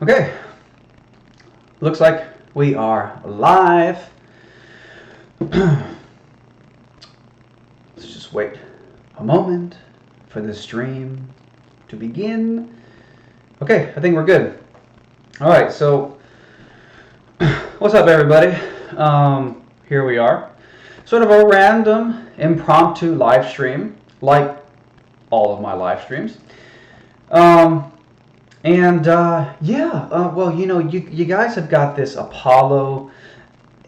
Okay, looks like we are live. Let's just wait a moment for the stream to begin. Okay, I think we're good. All right, so what's up, everybody? Here we are. Sort of a random, impromptu live stream, like all of my live streams. Well, you guys have got this Apollo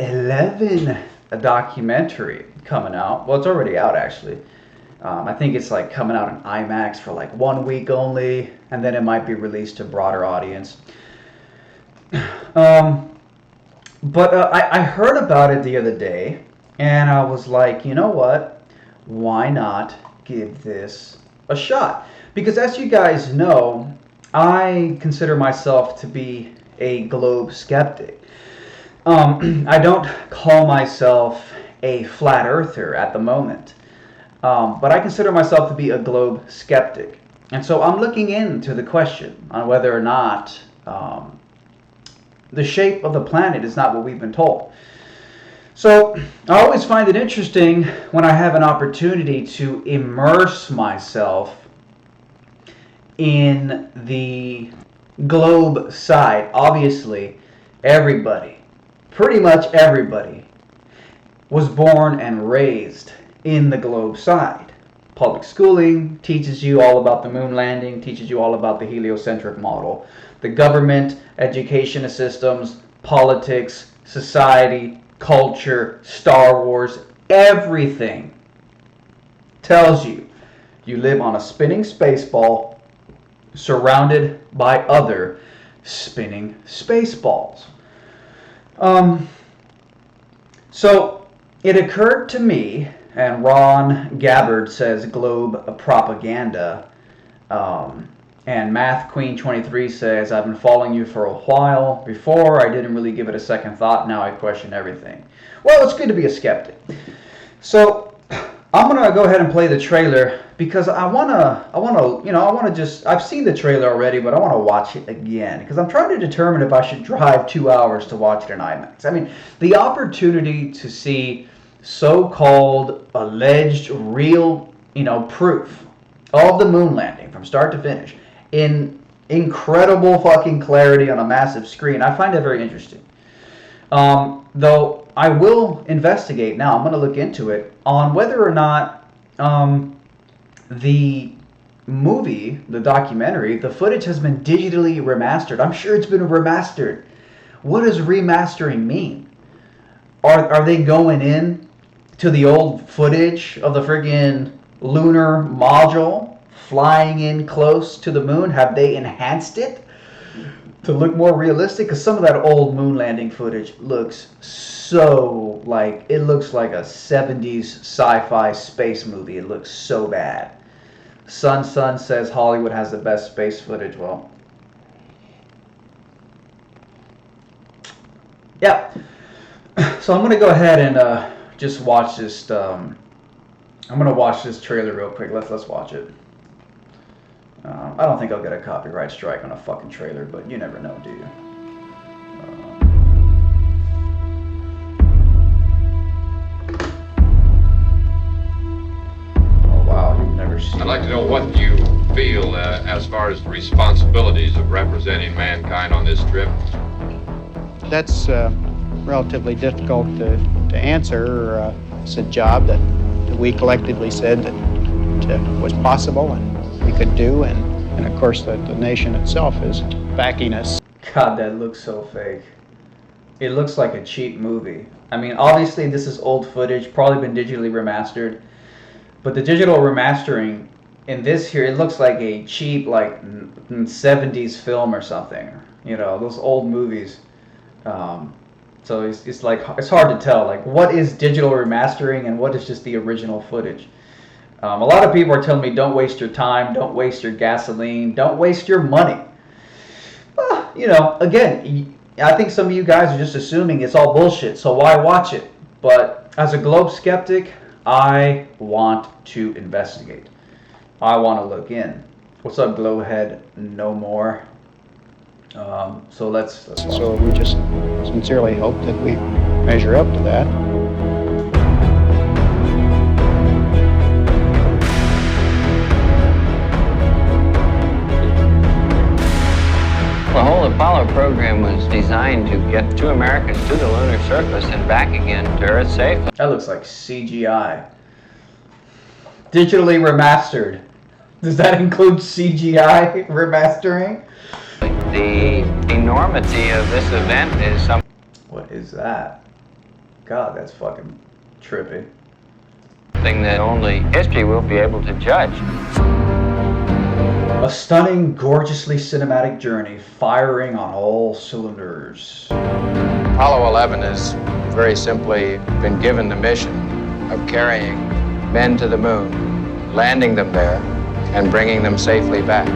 11 documentary coming out. Well, it's already out, actually. I think it's like coming out in IMAX for like 1 week only, and then it might be released to a broader audience. I heard about it the other day, and I was like, you know what? Why not give this a shot? Because as you guys know, I consider myself to be a globe skeptic. I don't call myself a flat earther at the moment, but I consider myself to be a globe skeptic. And so I'm looking into the question on whether or not the shape of the planet is not what we've been told. So I always find it interesting when I have an opportunity to immerse myself in the globe side. Obviously, pretty much everybody, was born and raised in the globe side. Public schooling teaches you all about the moon landing, teaches you all about the heliocentric model. The government, education systems, politics, society, culture, Star Wars, everything tells you you live on a spinning space ball surrounded by other spinning space balls. So it occurred to me, and Ron Gabbard says globe propaganda, and Math Queen 23 says, I've been following you for a while. Before, I didn't really give it a second thought. Now I question everything. Well, it's good to be a skeptic. So I'm gonna go ahead and play the trailer because I've seen the trailer already, but I want to watch it again because I'm trying to determine if I should drive 2 hours to watch it in IMAX. I mean, the opportunity to see so-called alleged real, proof of the moon landing from start to finish in incredible fucking clarity on a massive screen, I find it very interesting. Though I will investigate now, I'm going to look into it on whether or not the movie, the documentary, the footage has been digitally remastered. I'm sure it's been remastered. What does remastering mean? Are they going in to the old footage of the friggin' lunar module flying in close to the moon? Have they enhanced it to look more realistic? Because some of that old moon landing footage looks it looks like a 70s sci-fi space movie. It looks so bad. Sun says Hollywood has the best space footage. Well, yeah. So I'm going to go ahead and just watch this. I'm going to watch this trailer real quick. Let's watch it. I don't think I'll get a copyright strike on a fucking trailer, but you never know, do you? Oh wow, you've never seen. I'd like to know what you feel as far as the responsibilities of representing mankind on this trip. That's relatively difficult to answer. It's a job that we collectively said that was possible and we could do, and of course the nation itself is backing us. God, that looks so fake. It looks like a cheap movie. I mean, obviously this is old footage, probably been digitally remastered, but the digital remastering in this here, it looks like a cheap 70s film or something. Those old movies. So it's hard to tell, what is digital remastering and what is just the original footage. A lot of people are telling me, don't waste your time, don't waste your gasoline, don't waste your money. Again, I think some of you guys are just assuming it's all bullshit, so why watch it? But as a globe skeptic, I want to investigate. I want to look in. What's up, Glowhead? No more. So let's So we just sincerely hope that we measure up to that. The whole Apollo program was designed to get 2 Americans to the lunar surface and back again to Earth safely. That looks like CGI. Digitally remastered. Does that include CGI remastering? The enormity of this event is something What is that? God, that's fucking trippy. that only history will be able to judge. A stunning, gorgeously cinematic journey, firing on all cylinders. Apollo 11 has very simply been given the mission of carrying men to the moon, landing them there, and bringing them safely back.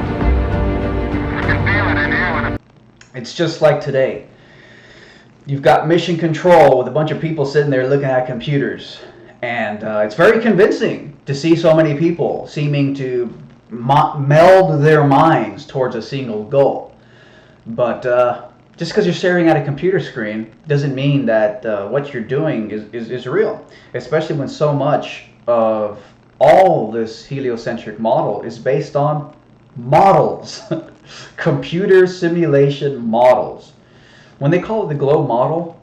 It's just like today. You've got mission control with a bunch of people sitting there looking at computers. And it's very convincing to see so many people seeming to meld their minds towards a single goal. But just because you're staring at a computer screen doesn't mean that what you're doing is real. Especially when so much of all this heliocentric model is based on models. Computer simulation models. When they call it the globe model,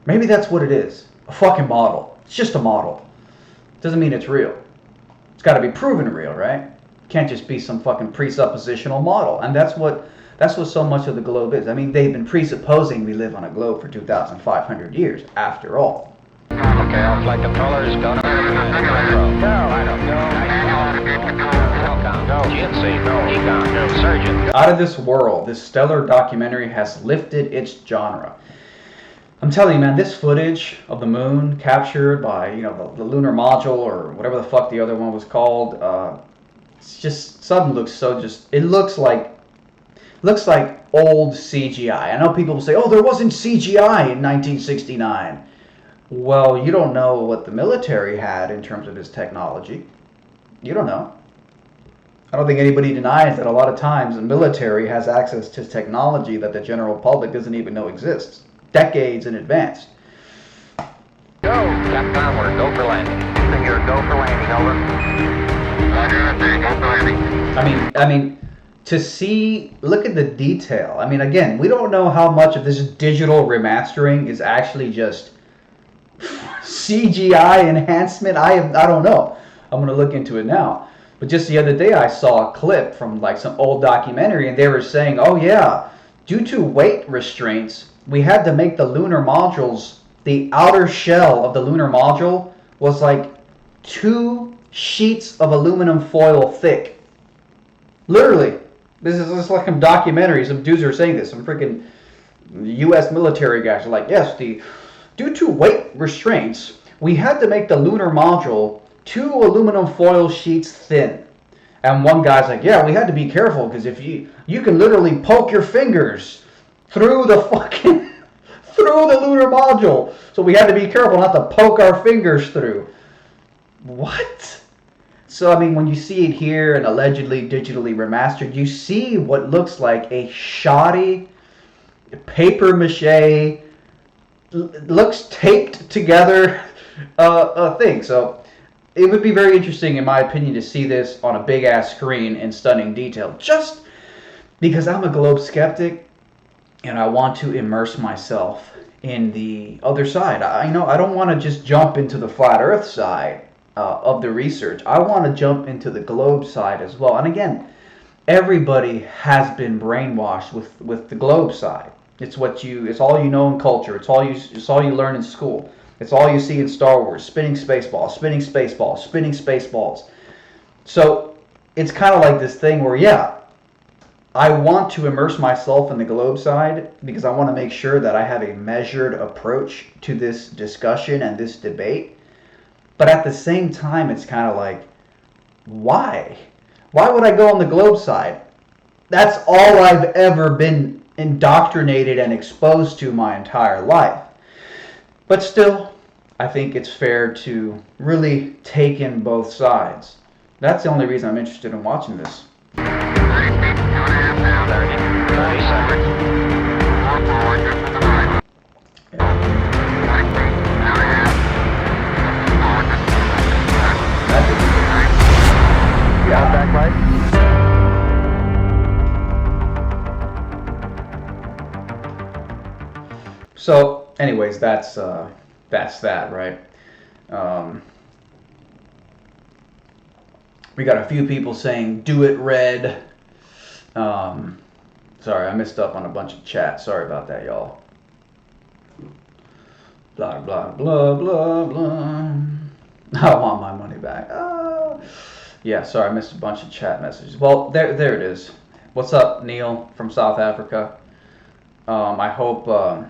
maybe that's what it is. A fucking model. It's just a model. Doesn't mean it's real. It's got to be proven real, right? Can't just be some fucking presuppositional model. And that's what so much of the globe is. I mean, they've been presupposing we live on a globe for 2,500 years, after all. Okay, I'll flight controllers, go to... No, I don't go. GNC, no. Econ, no. Surgeon. Out of this world, this stellar documentary has lifted its genre. I'm telling you, man, this footage of the moon captured by, the lunar module or whatever the fuck the other one was called, it's just, something looks so it looks like old CGI. I know people will say, oh, there wasn't CGI in 1969. Well, you don't know what the military had in terms of its technology. You don't know. I don't think anybody denies that a lot of times the military has access to technology that the general public doesn't even know exists. Decades in advance. Go! Capcom, we're go for landing. You're go for landing, over. Roger, go for landing. I mean, to see, look at the detail. I mean, again, we don't know how much of this digital remastering is actually just CGI enhancement. I don't know. I'm going to look into it now. But just the other day I saw a clip from like some old documentary and they were saying, oh yeah, due to weight restraints, we had to make the lunar modules, the outer shell of the lunar module was like 2 sheets of aluminum foil thick. Literally. This is like some documentary. Some dudes are saying this. Some freaking U.S. military guys are like, yes, due to weight restraints, we had to make the lunar module 2 aluminum foil sheets thin. And one guy's like, yeah, we had to be careful because if you can literally poke your fingers through the lunar module. So we had to be careful not to poke our fingers through. What? So, I mean, when you see it here and allegedly digitally remastered, you see what looks like a shoddy, paper mache, looks taped together thing. So, it would be very interesting, in my opinion, to see this on a big-ass screen in stunning detail. Just because I'm a globe skeptic, and I want to immerse myself in the other side. I don't want to just jump into the flat Earth side of the research. I want to jump into the globe side as well. And again, everybody has been brainwashed with the globe side. It's all you know in culture. It's all you learn in school. It's all you see in Star Wars. Spinning spaceballs, spinning spaceballs, spinning spaceballs. So it's kind of like this thing where, yeah, I want to immerse myself in the globe side because I want to make sure that I have a measured approach to this discussion and this debate. But at the same time, it's kind of like, why? Why would I go on the globe side? That's all I've ever been indoctrinated and exposed to my entire life. But still, I think it's fair to really take in both sides. That's the only reason I'm interested in watching this. Contact light. So, anyways, that's that, right? We got a few people saying, "Do it, Red." Sorry, I missed up on a bunch of chat. Sorry about that, y'all. Blah blah blah blah blah. I want my money back. Yeah, sorry, I missed a bunch of chat messages. Well, there it is. What's up, Neil from South Africa? I hope I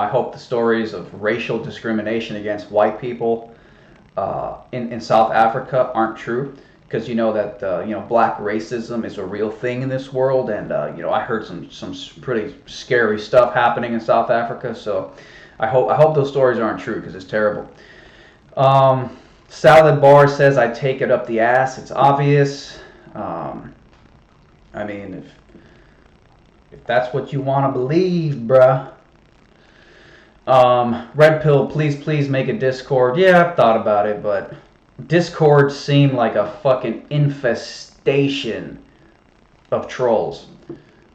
hope the stories of racial discrimination against white people in South Africa aren't true, because you know that black racism is a real thing in this world, and I heard some pretty scary stuff happening in South Africa. So I hope those stories aren't true, because it's terrible. Salad Bar says, "I take it up the ass. It's obvious." I mean, if that's what you want to believe, bruh. Red Pill, please make a Discord. Yeah, I've thought about it, but Discord seemed like a fucking infestation of trolls.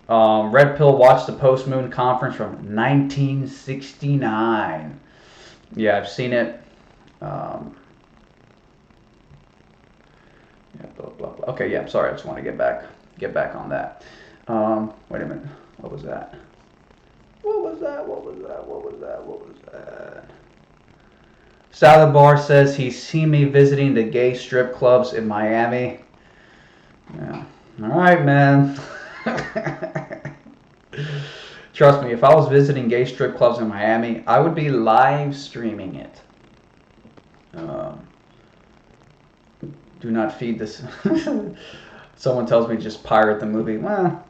Red Pill watched the Post Moon Conference from 1969. Yeah, I've seen it. Blah, blah, blah. Okay, yeah, sorry, I just want to get back on that. Wait a minute, what was that? What was that? Salad Bar says he's seen me visiting the gay strip clubs in Miami. Yeah. Alright, man. Trust me, if I was visiting gay strip clubs in Miami, I would be live streaming it. Do not feed this. Someone tells me just pirate the movie. Well,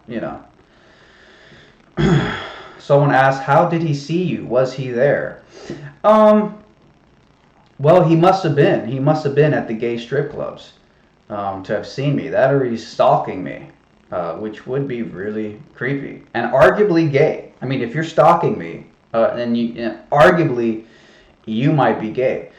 Someone asked, "How did he see you? Was he there?" Well, he must have been. He must have been at the gay strip clubs to have seen me. That, or he's stalking me, which would be really creepy and arguably gay. I mean, if you're stalking me, then arguably you might be gay.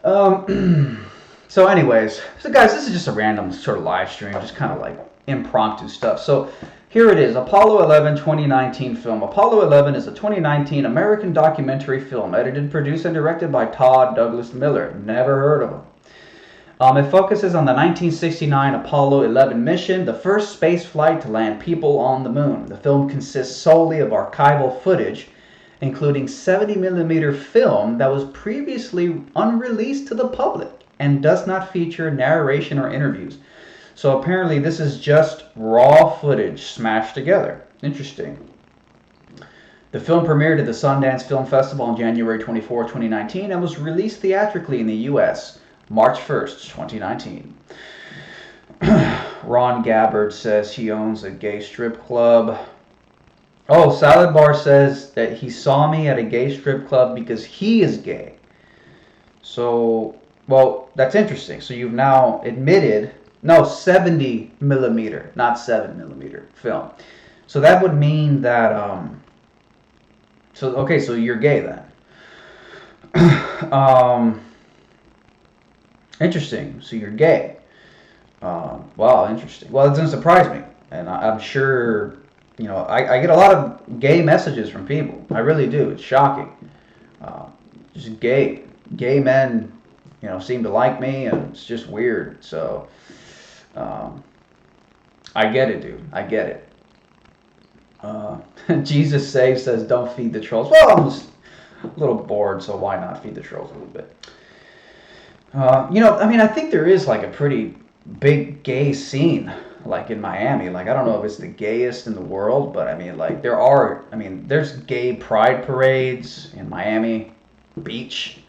So anyways, guys, this is just a random sort of live stream, just kind of like impromptu stuff. So here it is, Apollo 11 2019 film. Apollo 11 is a 2019 American documentary film, edited, produced, and directed by Todd Douglas Miller. Never heard of him. It focuses on the 1969 Apollo 11 mission, the first space flight to land people on the moon. The film consists solely of archival footage, including 70mm film that was previously unreleased to the public and does not feature narration or interviews. So apparently this is just raw footage smashed together. Interesting. The film premiered at the Sundance Film Festival on January 24, 2019 and was released theatrically in the US March 1st, 2019. Ron Gabbard says he owns a gay strip club. Oh, Salad Bar says that he saw me at a gay strip club because he is gay. So, well, that's interesting. So you've now admitted, no, 70mm, not 7mm film. So that would mean that, so you're gay then. Interesting. So you're gay. Wow, interesting. Well, it doesn't surprise me. And I'm sure, I get a lot of gay messages from people. I really do. It's shocking. Just gay men, seem to like me, and it's just weird. So, I get it, dude. I get it. Jesus Saves says, "Don't feed the trolls." Well, I'm just a little bored, so why not feed the trolls a little bit? I think there is like a pretty big gay scene, like in Miami. Like, I don't know if it's the gayest in the world, but there's gay pride parades in Miami Beach.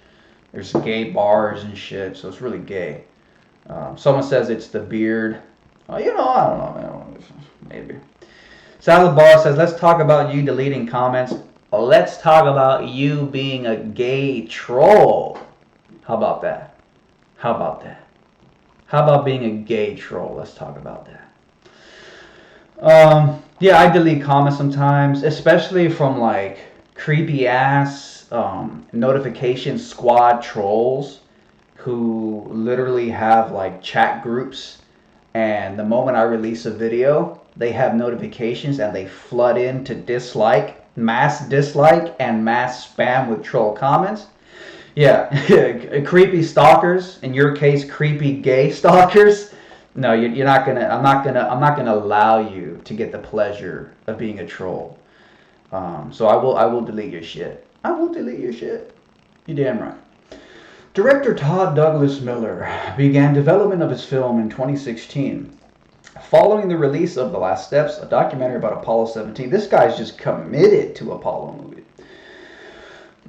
There's gay bars and shit, so it's really gay. Someone says it's the beard. I don't know, man. Maybe. Salad Bar says, "Let's talk about you deleting comments. Let's talk about you being a gay troll." How about that? How about being a gay troll? Let's talk about that. Yeah, I delete comments sometimes, especially from like creepy ass notification squad trolls who literally have like chat groups, and the moment I release a video, they have notifications and they flood in to mass dislike and mass spam with troll comments. Yeah, creepy stalkers. In your case, creepy gay stalkers. No, you're not gonna. I'm not gonna allow you to get the pleasure of being a troll. So I will delete your shit. I will delete your shit. You damn right. Director Todd Douglas Miller began development of his film in 2016. Following the release of The Last Steps, a documentary about Apollo 17. This guy's just committed to Apollo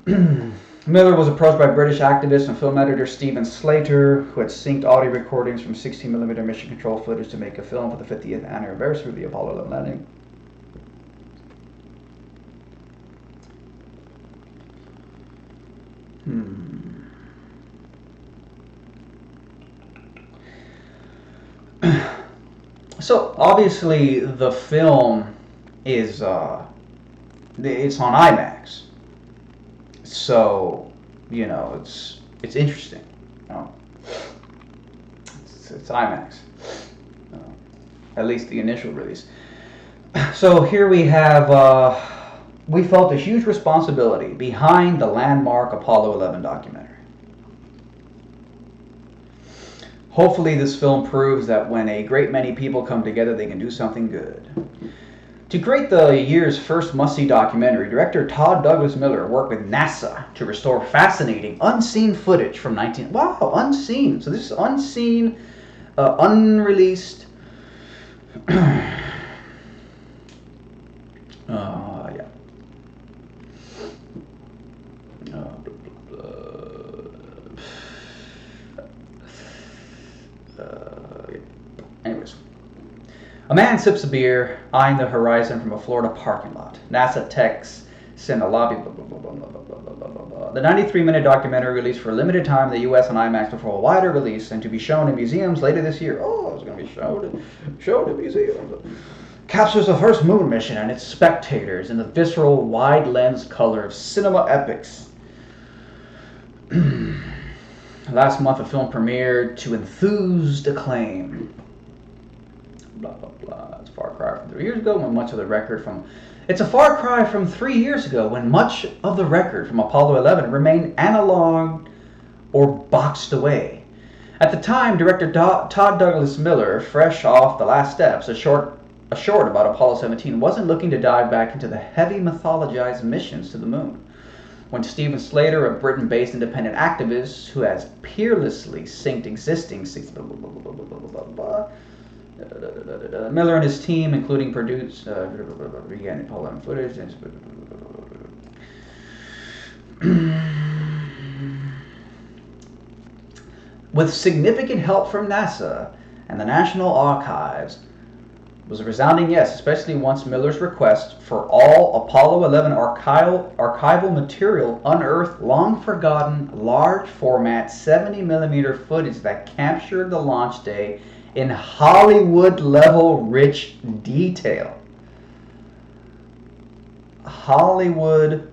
movie. Miller was approached by British activist and film editor Stephen Slater, who had synced audio recordings from 16mm mission control footage to make a film for the 50th anniversary of the Apollo 11 landing. So obviously the film is it's on IMAX. So, you know, it's interesting. You know? It's IMAX. At least the initial release. So here we have, we felt a huge responsibility behind the landmark Apollo 11 documentary. Hopefully this film proves that when a great many people come together, they can do something good. To create the year's first must-see documentary, director Todd Douglas Miller worked with NASA to restore fascinating, unseen footage from unseen. So this is unseen, unreleased. Yeah. Anyways. A man sips a beer, eyeing the horizon from a Florida parking lot. NASA techs send a lobby, blah, blah, blah, blah, blah, blah, blah, blah, blah. The 93-minute documentary released for a limited time in the U.S. on IMAX before a wider release and to be shown in museums later this year. Oh, it's going to be shown in museums. Captures the first moon mission and its spectators in the visceral, wide-lens color of cinema epics. Last month, a film premiered to enthused acclaim. Blah, blah, blah. It's a far cry from 3 years ago when much of the record from... It's a far cry from 3 years ago when much of the record from Apollo 11 remained analog or boxed away. At the time, director Todd Douglas Miller, fresh off The Last Steps, a short about Apollo 17, wasn't looking to dive back into the heavy mythologized missions to the moon. When Stephen Slater, a Britain-based independent activist who has peerlessly synced existing... Miller and his team, including began Apollo footage. With significant help from NASA and the National Archives, was a resounding yes, especially once Miller's request for all Apollo 11 archival material unearthed long-forgotten, large-format 70mm footage that captured the launch day in Hollywood-level rich detail. Hollywood.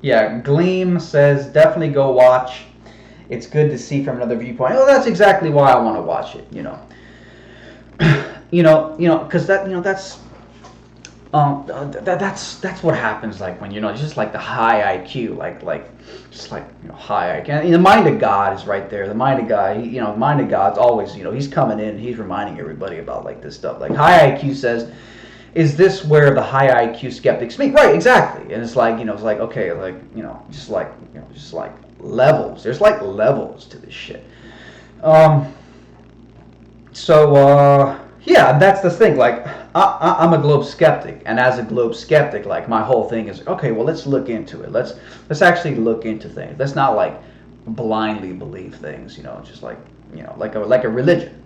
Yeah, Gleam says definitely go watch. It's good to see from another viewpoint. Oh, that's exactly why I want to watch it. Because that's what happens. Like when it's just like the high IQ, high IQ. And the mind of God is right there. The mind of God, the mind of God's always, he's coming in. He's reminding everybody about like this stuff. Like high IQ says, is this where the high IQ skeptics meet? Right, exactly. And it's like, it's like okay, just like levels. There's like levels to this shit. Yeah, that's the thing. Like, I'm a globe skeptic, and as a globe skeptic, like my whole thing is okay. Well, let's look into it. Let's actually look into things. Let's not like blindly believe things. Just like like a religion.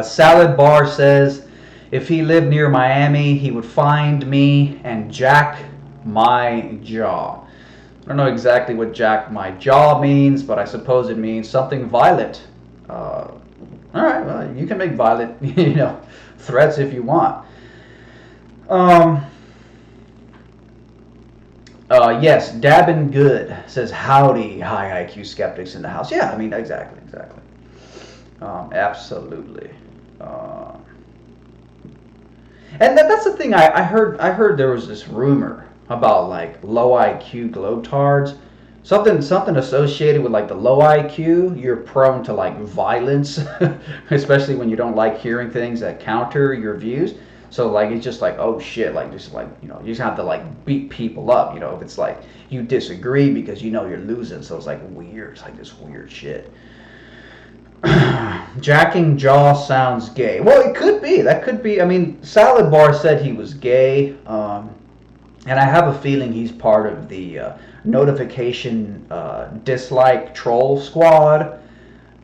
Salad Bar says, if he lived near Miami, he would find me and jack my jaw. I don't know exactly what jack my jaw means, but I suppose it means something violent. All right, well, you can make violent, threats if you want. Yes, Dabin Good says, howdy, high IQ skeptics in the house. Yeah, I mean, exactly. Absolutely. And that's the thing. I heard there was this rumor about like low IQ globetards. Something associated with like the low IQ, you're prone to like violence, especially when you don't like hearing things that counter your views. So like it's just like, oh shit, like just like you just have to like beat people up, if it's like you disagree because you're losing. So it's like weird, it's like this weird shit. Jacking jaw sounds gay. Well, it could be. That could be. I mean, Salad Bar said he was gay, and I have a feeling he's part of the notification dislike troll squad.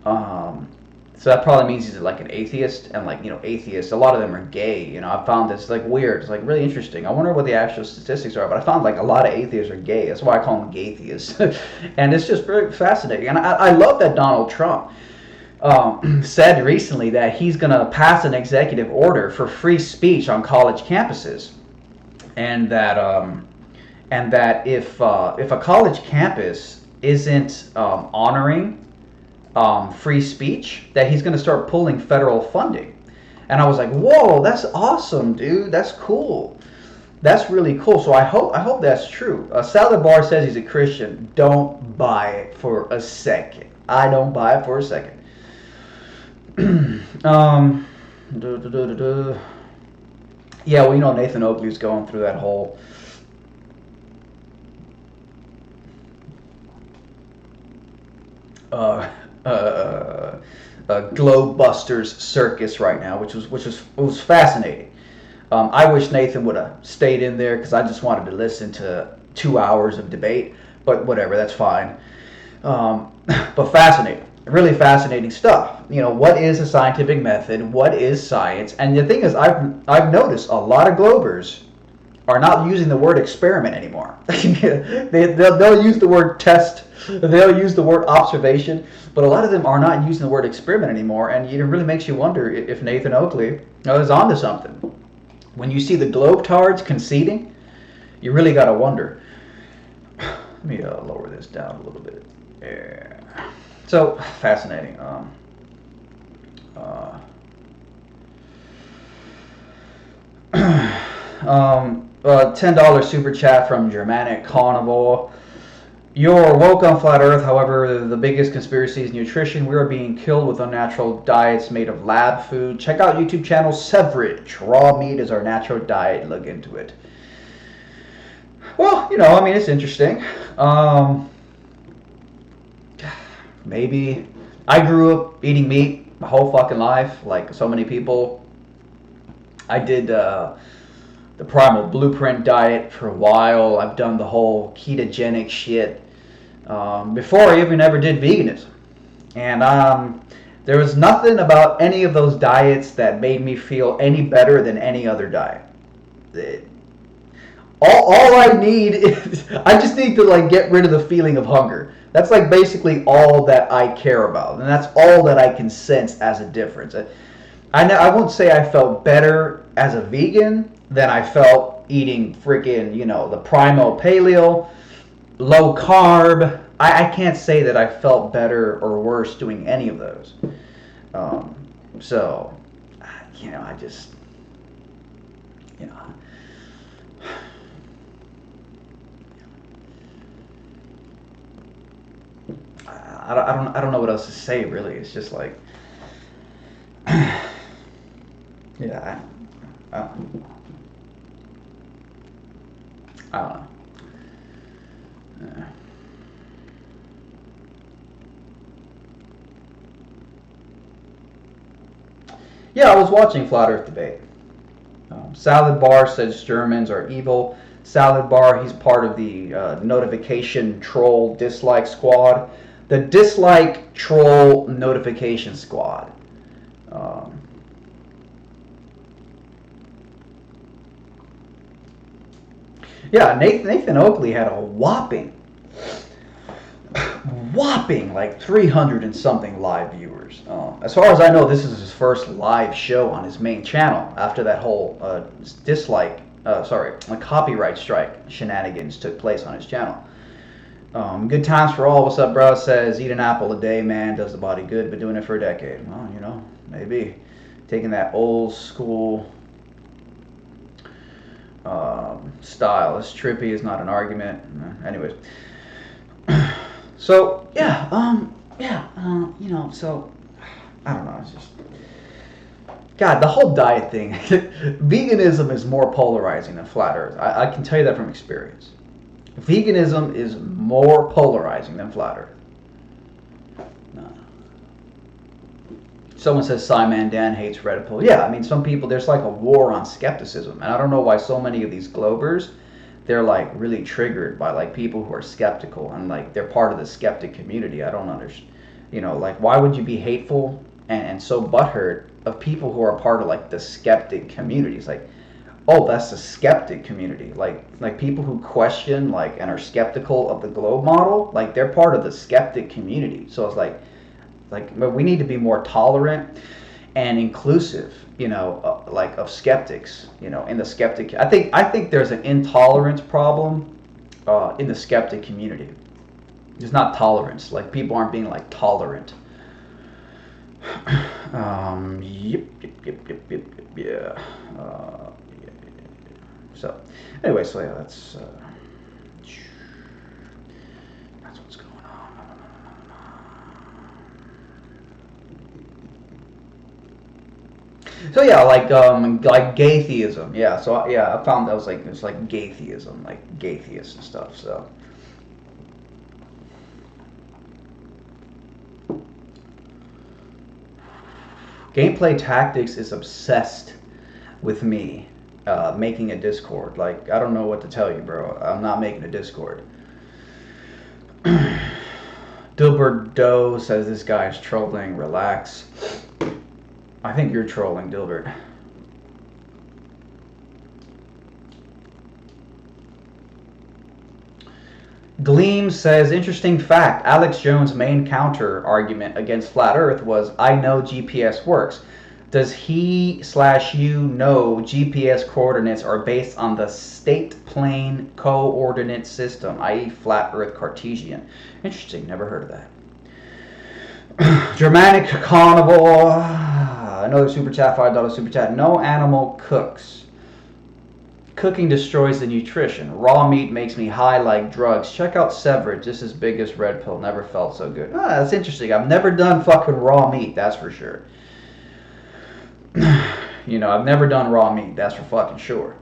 So that probably means he's like an atheist, and like atheists, a lot of them are gay. I found this like weird. It's like really interesting. I wonder what the actual statistics are, but I found like a lot of atheists are gay. That's why I call them gaytheists, and it's just very fascinating. And I love that Donald Trump said recently that he's going to pass an executive order for free speech on college campuses, and that if a college campus isn't honoring free speech, that he's going to start pulling federal funding. And I was like, whoa, that's awesome, dude. That's cool. That's really cool. So I hope that's true. Salad Bar says he's a Christian. Don't buy it for a second. I don't buy it for a second. Yeah, well, Nathan Oakley's going through that whole Globebusters circus right now, which was fascinating. I wish Nathan would have stayed in there because I just wanted to listen to 2 hours of debate, but whatever, that's fine. But fascinating. Really fascinating stuff. What is a scientific method? What is science? And the thing is, I've noticed a lot of Globers are not using the word experiment anymore. They'll use the word test. They'll use the word observation. But a lot of them are not using the word experiment anymore. And it really makes you wonder if Nathan Oakley is onto something. When you see the globetards conceding, you really got to wonder. Let me lower this down a little bit. Yeah. So fascinating. $10 super chat from Germanic Carnival. You're woke on flat Earth. However, the biggest conspiracy is nutrition. We are being killed with unnatural diets made of lab food. Check out YouTube channel Severage. Raw meat is our natural diet. Look into it. Well, it's interesting. Maybe I grew up eating meat my whole fucking life, like so many people. I did the Primal Blueprint diet for a while. I've done the whole ketogenic shit before I even ever did veganism. And there was nothing about any of those diets that made me feel any better than any other diet. All I need is, I just need to like get rid of the feeling of hunger. That's like basically all that I care about, and that's all that I can sense as a difference. I won't say I felt better as a vegan than I felt eating freaking, the Primal Paleo, low carb. I can't say that I felt better or worse doing any of those. So, I just, I don't know what else to say really. It's just like, yeah, I don't know. Yeah, I was watching Flat Earth debate. Salad Bar says Germans are evil. Salad Bar, he's part of the notification troll dislike squad. The dislike troll notification squad. Yeah, Nathan Oakley had a whopping whopping like 300 and something live viewers. As far as I know, this is his first live show on his main channel after that whole copyright strike shenanigans took place on his channel. Good times for all. What's up, bro? Says, eat an apple a day, man. Does the body good. Been doing it for a decade. Well, you know, maybe. Taking that old school style. It's trippy. It's not an argument. Anyways. So, yeah. You know, so, I don't know. It's just... God, the whole diet thing. Veganism is more polarizing than flat earth. I can tell you that from experience. Veganism is more polarizing than flat earth. No. Someone says Simon Dan hates Red Pill. Yeah, I mean, some people, there's like a war on skepticism. And I don't know why so many of these Globers, they're like really triggered by like people who are skeptical. And like they're part of the skeptic community. I don't understand. You know, like why would you be hateful and so butthurt of people who are part of like the skeptic community? It's like, oh, that's the skeptic community. Like people who question like and are skeptical of the globe model, like they're part of the skeptic community. So it's like we need to be more tolerant and inclusive, you know, like of skeptics, you know, in the skeptic. I think there's an intolerance problem in the skeptic community. There's not tolerance. Like people aren't being like tolerant. Yeah. So, anyway, so yeah, that's what's going on. So yeah, like gaytheism. Yeah, so yeah, I found that was like it's like gaytheism, like gaytheists and stuff. So. Gameplay Tactics is obsessed with me making a Discord. Like, I don't know what to tell you, bro. I'm not making a Discord. Dilbert Doe says this guy is trolling. Relax. I think you're trolling, Dilbert. Gleam says, interesting fact, Alex Jones' main counter argument against flat earth was, I know GPS works. Does he/you know GPS coordinates are based on the state plane coordinate system, i.e. flat earth Cartesian? Interesting, never heard of that. Germanic Carnival, another super chat, $5 super chat. No animal cooks. Cooking destroys the nutrition. Raw meat makes me high like drugs. Check out Severage. This is biggest red pill. Never felt so good. That's interesting. I've never done fucking raw meat. That's for sure. You know, I've never done raw meat. That's for fucking sure.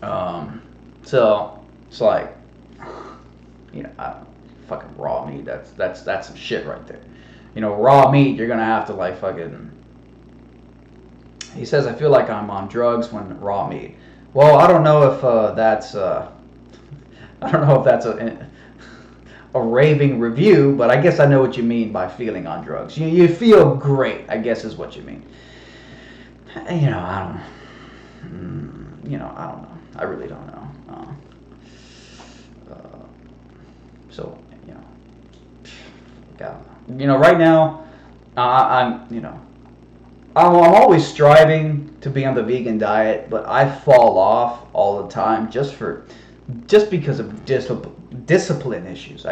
So it's like, you know, fucking raw meat. That's some shit right there. You know, raw meat. You're gonna have to like fucking. He says, I feel like I'm on drugs when raw meat. Well, I don't know if that's a raving review, but I guess I know what you mean by feeling on drugs. You feel great, I guess is what you mean. You know, I don't know. I really don't know. So, you know, God, you know, right now, I'm always striving to be on the vegan diet, but I fall off all the time just because of discipline issues.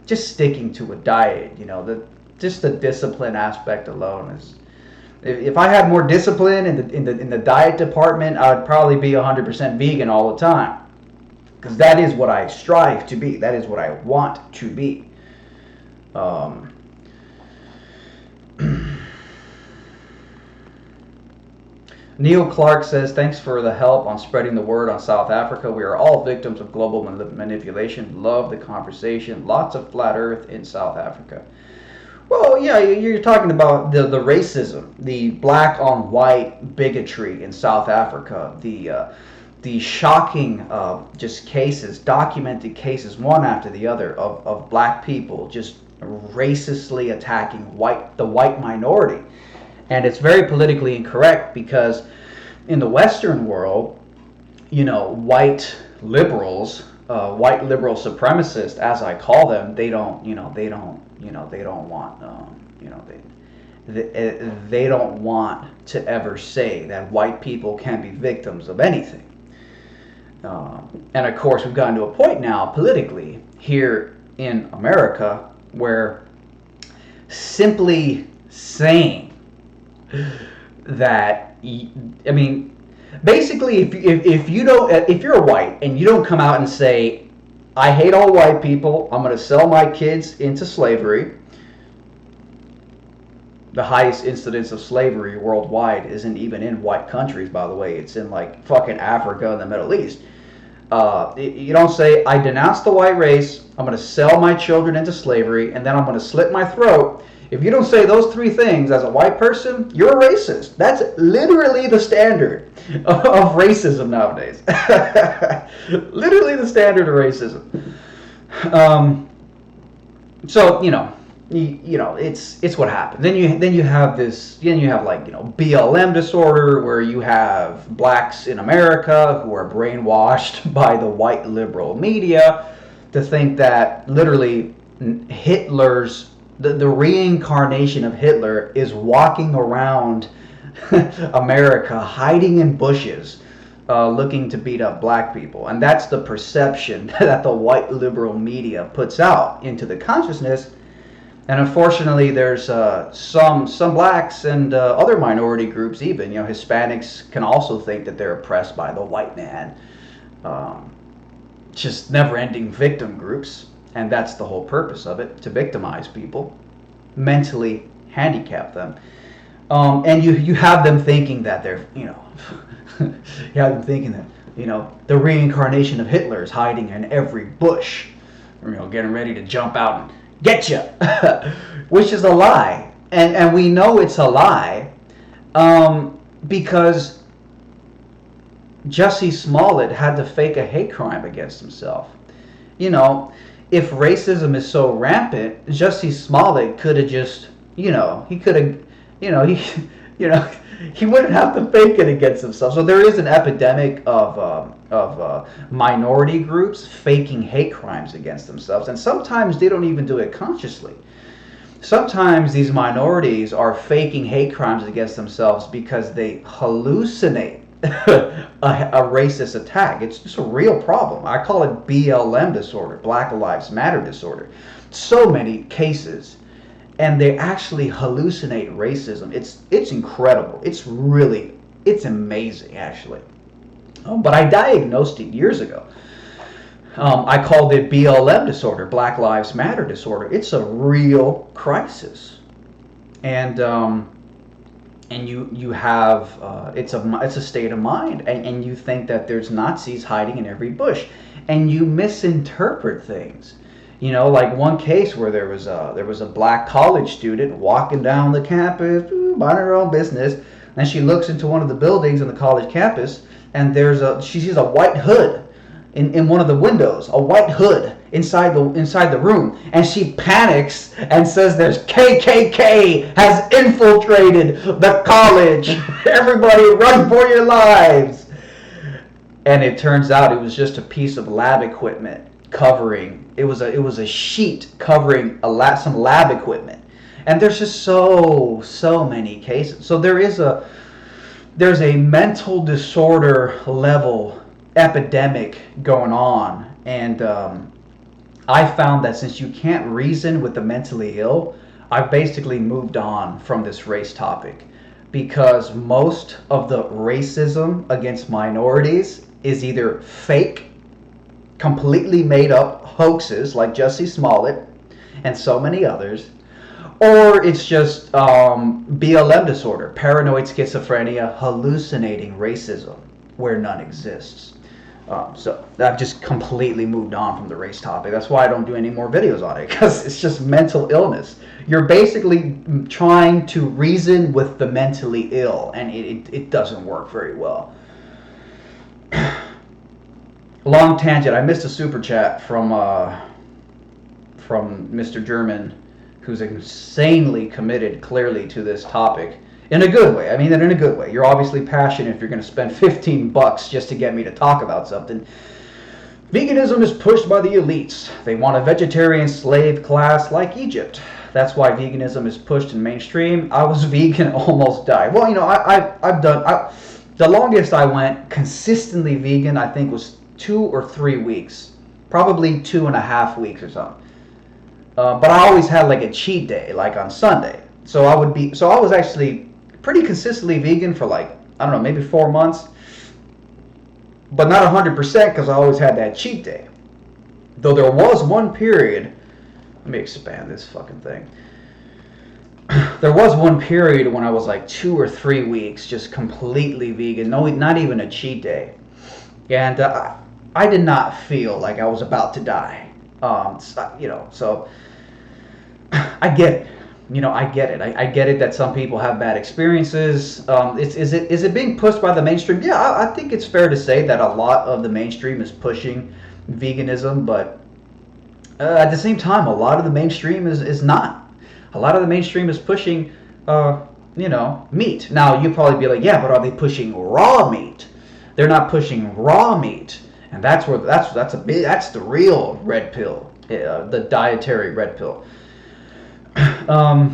Just sticking to a diet, you know, just the discipline aspect alone is. If I had more discipline in the diet department, I would probably be 100% vegan all the time, because that is what I strive to be. That is what I want to be. Neil Clark says, thanks for the help on spreading the word on South Africa. We are all victims of global manipulation. Love the conversation. Lots of flat earth in South Africa. Well, yeah, you're talking about the racism, the black on white bigotry in South Africa, the shocking just cases, documented cases, one after the other, of black people just racistly attacking the white minority. And it's very politically incorrect because in the Western world, you know, white liberals white liberal supremacists, as I call them, they don't want, they don't want to ever say that white people can be victims of anything. And of course, we've gotten to a point now politically here in America where simply saying that, I mean, basically, if you're a white and you don't come out and say, I hate all white people, I'm going to sell my kids into slavery. The highest incidence of slavery worldwide isn't even in white countries, by the way. It's in like fucking Africa and the Middle East. You don't say, I denounce the white race, I'm going to sell my children into slavery, and then I'm going to slit my throat. If you don't say those three things as a white person, you're a racist. That's literally the standard of racism nowadays. Literally the standard of racism. So, it's what happens. Then you have BLM disorder, where you have blacks in America who are brainwashed by the white liberal media to think that literally Hitler's the reincarnation of Hitler is walking around America, hiding in bushes, looking to beat up black people. And that's the perception that the white liberal media puts out into the consciousness. And unfortunately, there's some blacks and other minority groups, even Hispanics, can also think that they're oppressed by the white man. Just never-ending victim groups. And that's the whole purpose of it, to victimize people, mentally handicap them. And you have them thinking that they're, you have them thinking that, the reincarnation of Hitler is hiding in every bush, getting ready to jump out and get you, which is a lie. And we know it's a lie because Jussie Smollett had to fake a hate crime against himself. If racism is so rampant, Jussie Smollett could have just, he wouldn't have to fake it against himself. So there is an epidemic of minority groups faking hate crimes against themselves, and sometimes they don't even do it consciously. Sometimes these minorities are faking hate crimes against themselves because they hallucinate a racist attack. It's just a real problem. I call it BLM disorder, Black Lives Matter disorder. So many cases, and they actually hallucinate racism. It's incredible. It's amazing, actually. But I diagnosed it years ago. I called it BLM disorder, Black Lives Matter disorder. It's a real crisis, and you have it's a state of mind, and you think that there's Nazis hiding in every bush, and you misinterpret things. Like one case where there was a black college student walking down the campus, minding her own business, and she looks into one of the buildings on the college campus, and she sees a white hood in one of the windows, a white hood inside the room, and she panics and says, "There's KKK has infiltrated the college. Everybody run for your lives!" And it turns out it was just a piece of lab equipment covering. It was a sheet covering some lab equipment. And there's just so many cases. So there's a mental disorder level epidemic going on, and I found that since you can't reason with the mentally ill, I've basically moved on from this race topic, because most of the racism against minorities is either fake, completely made up hoaxes like Jussie Smollett and so many others, or it's just BLM disorder, paranoid schizophrenia, hallucinating racism where none exists. So I've just completely moved on from the race topic. That's why I don't do any more videos on it, because it's just mental illness. You're basically trying to reason with the mentally ill, and it doesn't work very well. Long tangent. I missed a super chat from Mr. German, who's insanely committed, clearly, to this topic. In a good way. I mean that in a good way. You're obviously passionate if you're going to spend $15 just to get me to talk about something. Veganism is pushed by the elites. They want a vegetarian slave class like Egypt. That's why veganism is pushed in mainstream. I was vegan, almost died. Well, the longest I went consistently vegan, I think, was 2 or 3 weeks. Probably 2.5 weeks or something. But I always had like a cheat day, like on Sunday. So I was actually pretty consistently vegan for like, I don't know, maybe 4 months. But not 100% because I always had that cheat day. Though there was one period, let me expand this fucking thing. There was one period when I was like 2 or 3 weeks just completely vegan, no, not even a cheat day. And I did not feel like I was about to die. So I get it. I get it. I get it that some people have bad experiences. Is it being pushed by the mainstream? Yeah, I think it's fair to say that a lot of the mainstream is pushing veganism, but at the same time, a lot of the mainstream is not. A lot of the mainstream is pushing, meat. Now, you'll probably be like, yeah, but are they pushing raw meat? They're not pushing raw meat, and that's the real red pill, the dietary red pill. They're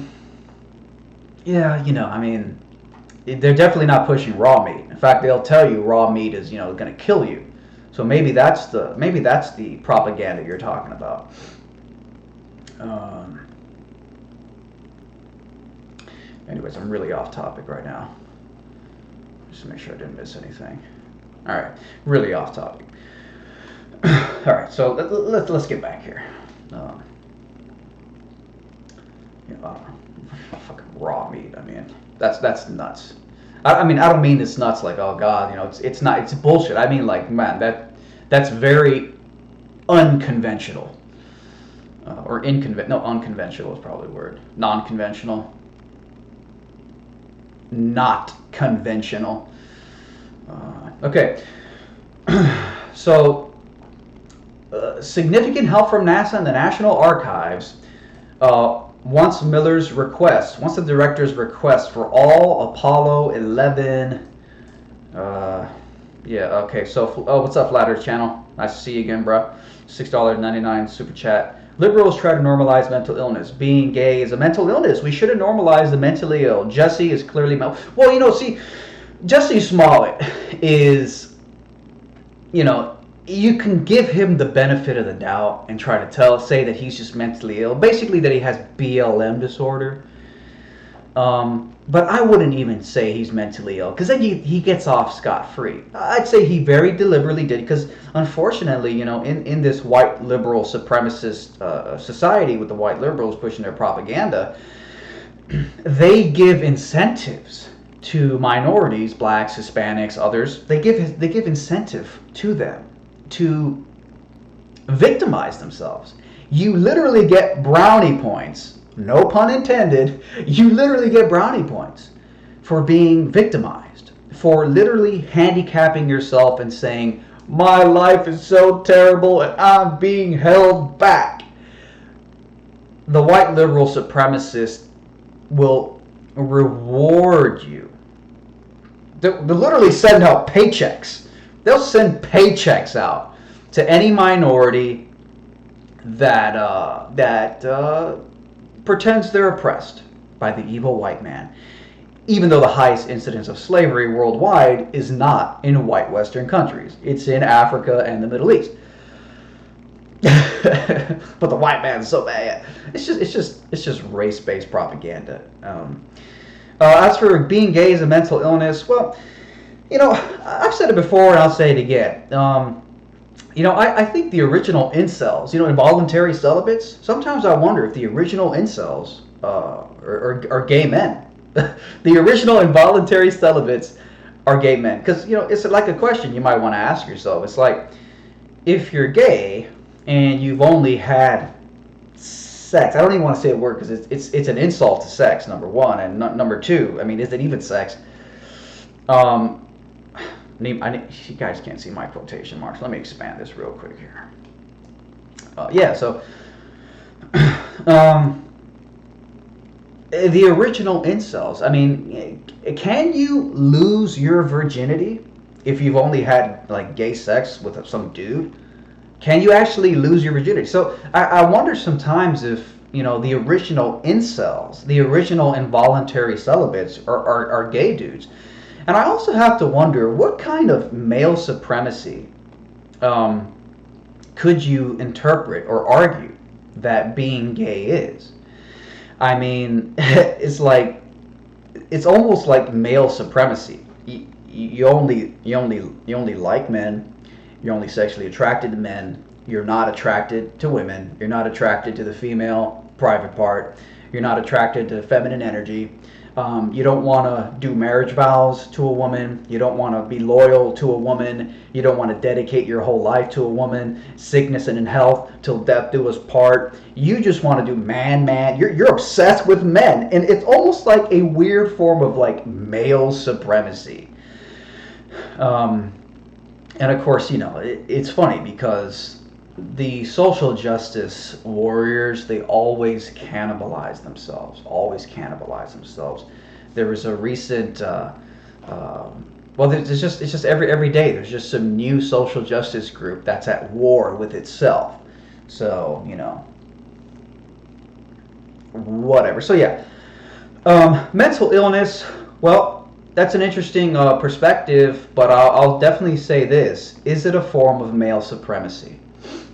definitely not pushing raw meat. In fact, they'll tell you raw meat is, going to kill you. So maybe that's the propaganda you're talking about. Anyways, I'm really off topic right now. Just to make sure I didn't miss anything. All right, really off topic. All right, so let's get back here. Fucking raw meat. I mean, that's nuts. I don't mean it's nuts like, oh god, it's not, it's bullshit. I mean, like, man, that's very unconventional. Unconventional is probably the word. Non-conventional. Not conventional. Okay. So, significant help from NASA and the National Archives. Once the director's request for all Apollo 11. What's up, Flat Earth Channel? Nice to see you again, bro. $6.99 super chat. Liberals try to normalize mental illness. Being gay is a mental illness. We shouldn't normalize the mentally ill. Jesse is clearly Jesse Smollett is, you can give him the benefit of the doubt and try to say that he's just mentally ill. Basically that he has BLM disorder. But I wouldn't even say he's mentally ill, because then he gets off scot-free. I'd say he very deliberately did, because unfortunately, in this white liberal supremacist society with the white liberals pushing their propaganda, they give incentives to minorities, blacks, Hispanics, others. They give incentive to them to victimize themselves. You literally get brownie points. No pun intended. You literally get brownie points for being victimized, for literally handicapping yourself and saying, my life is so terrible and I'm being held back. The white liberal supremacist will reward you. They'll literally send out paychecks. They'll send paychecks out to any minority that pretends they're oppressed by the evil white man, even though the highest incidence of slavery worldwide is not in white Western countries. It's in Africa and the Middle East. But the white man's so bad. It's just race-based propaganda. As for being gay is a mental illness, well, I've said it before and I'll say it again. I think the original incels, involuntary celibates, sometimes I wonder if the original incels are gay men. The original involuntary celibates are gay men. Because, it's like a question you might want to ask yourself. It's like, if you're gay and you've only had sex, I don't even want to say a word because it's an insult to sex, number one. And number two, is it even sex? You guys can't see my quotation marks. Let me expand this real quick here. The original incels, can you lose your virginity if you've only had, gay sex with some dude? Can you actually lose your virginity? So I wonder sometimes if, the original incels, the original involuntary celibates are gay dudes. And I also have to wonder, what kind of male supremacy could you interpret or argue that being gay is? I mean, it's almost like male supremacy. You only like men. You're only sexually attracted to men. You're not attracted to women. You're not attracted to the female private part. You're not attracted to feminine energy. You don't want to do marriage vows to a woman. You don't want to be loyal to a woman. You don't want to dedicate your whole life to a woman. Sickness and in health, till death do us part. You just want to do man. You're obsessed with men. And it's almost like a weird form of like male supremacy. And of course, it's funny because the social justice warriors, they always cannibalize themselves. There was a recent, it's just every day there's just some new social justice group that's at war with itself. So, whatever. So yeah, mental illness, well, that's an interesting perspective, but I'll definitely say this. Is it a form of male supremacy?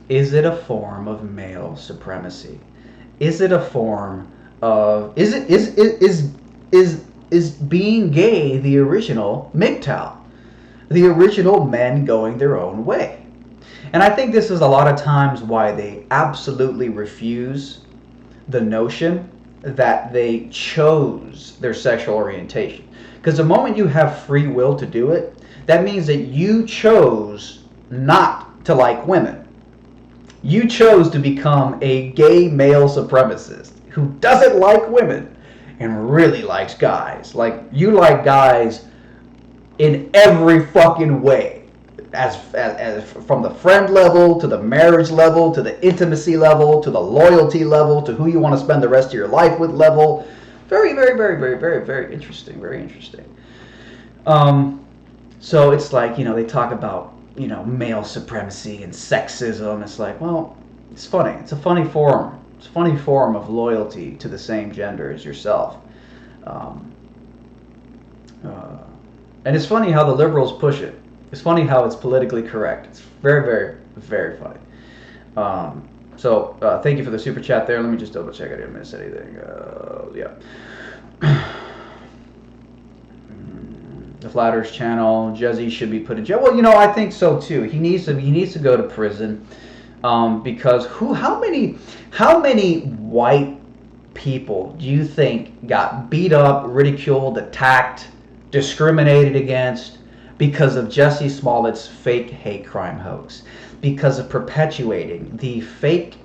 Is it a form of male supremacy? Is it a form of, is being gay the original MGTOW? The original men going their own way? And I think this is a lot of times why they absolutely refuse the notion that they chose their sexual orientation. Because the moment you have free will to do it, that means that you chose not to like women. You chose to become a gay male supremacist who doesn't like women and really likes guys. Like, you like guys in every fucking way. As from the friend level, to the marriage level, to the intimacy level, to the loyalty level, to who you want to spend the rest of your life with level. Very, very, very, very, very, very interesting. Very interesting. So it's like, they talk about, male supremacy and sexism. It's like, well, it's funny. It's a funny form. It's a funny form of loyalty to the same gender as yourself. And it's funny how the liberals push it. It's funny how it's politically correct. It's very, very, very funny. So thank you for the super chat there. Let me just double check I didn't miss anything. Yeah. The Flat Earth channel, Jesse should be put in jail. Well, I think so too. He needs to go to prison because how many white people do you think got beat up, ridiculed, attacked, discriminated against because of Jussie Smollett's fake hate crime hoax? Because of perpetuating the fake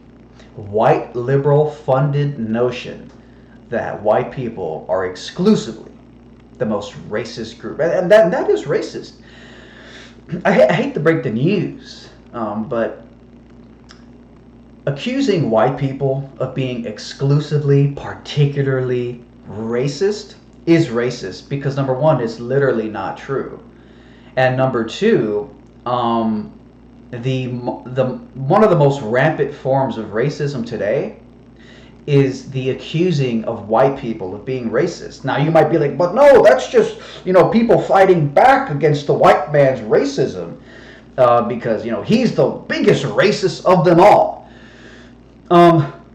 white liberal funded notion that white people are exclusively the most racist group, and that is racist. I hate to break the news, but accusing white people of being exclusively, particularly racist is racist because number one, it's literally not true, and number two, one of the most rampant forms of racism today is the accusing of white people of being racist. Now you might be like, but no, that's just, people fighting back against the white man's racism because, he's the biggest racist of them all.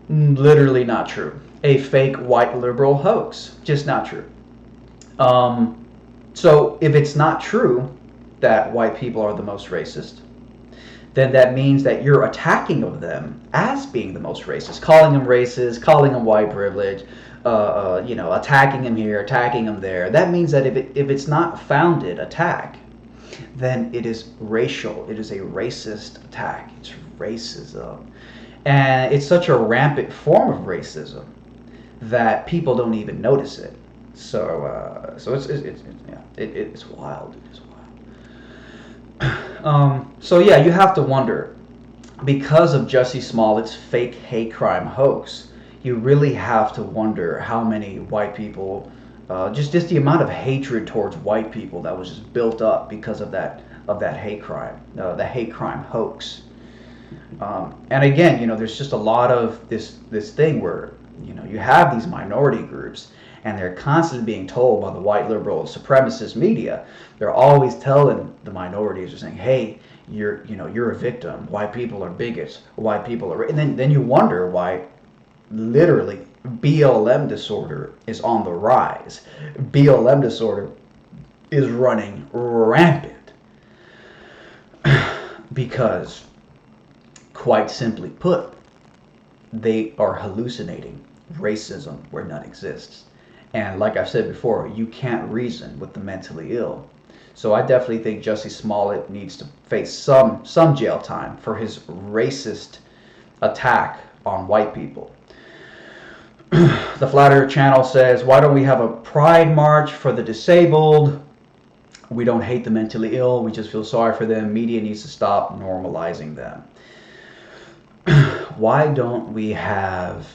Literally not true. A fake white liberal hoax. Just not true. So if it's not true that white people are the most racist, then that means that you're attacking of them as being the most racist, calling them racist, calling them white privilege, attacking them here, attacking them there. That means that if it's not founded attack, then it is racial. It is a racist attack. It's racism, and it's such a rampant form of racism that people don't even notice it. So it's wild. It's wild. So yeah, you have to wonder, because of Jussie Smollett's fake hate crime hoax, you really have to wonder how many white people, just the amount of hatred towards white people that was just built up because of that hate crime, the hate crime hoax. And again, there's just a lot of this thing where, you have these minority groups, and they're constantly being told by the white liberal supremacist media. They're always telling the minorities, are saying, hey, you're a victim. White people are bigots. White people are, and then you wonder why literally BLM disorder is on the rise. BLM disorder is running rampant because, quite simply put, they are hallucinating racism where none exists. And like I've said before, you can't reason with the mentally ill. So I definitely think Jussie Smollett needs to face some jail time for his racist attack on white people. The Flat Earth Channel says, why don't we have a pride march for the disabled? We don't hate the mentally ill. We just feel sorry for them. Media needs to stop normalizing them. Why don't we have...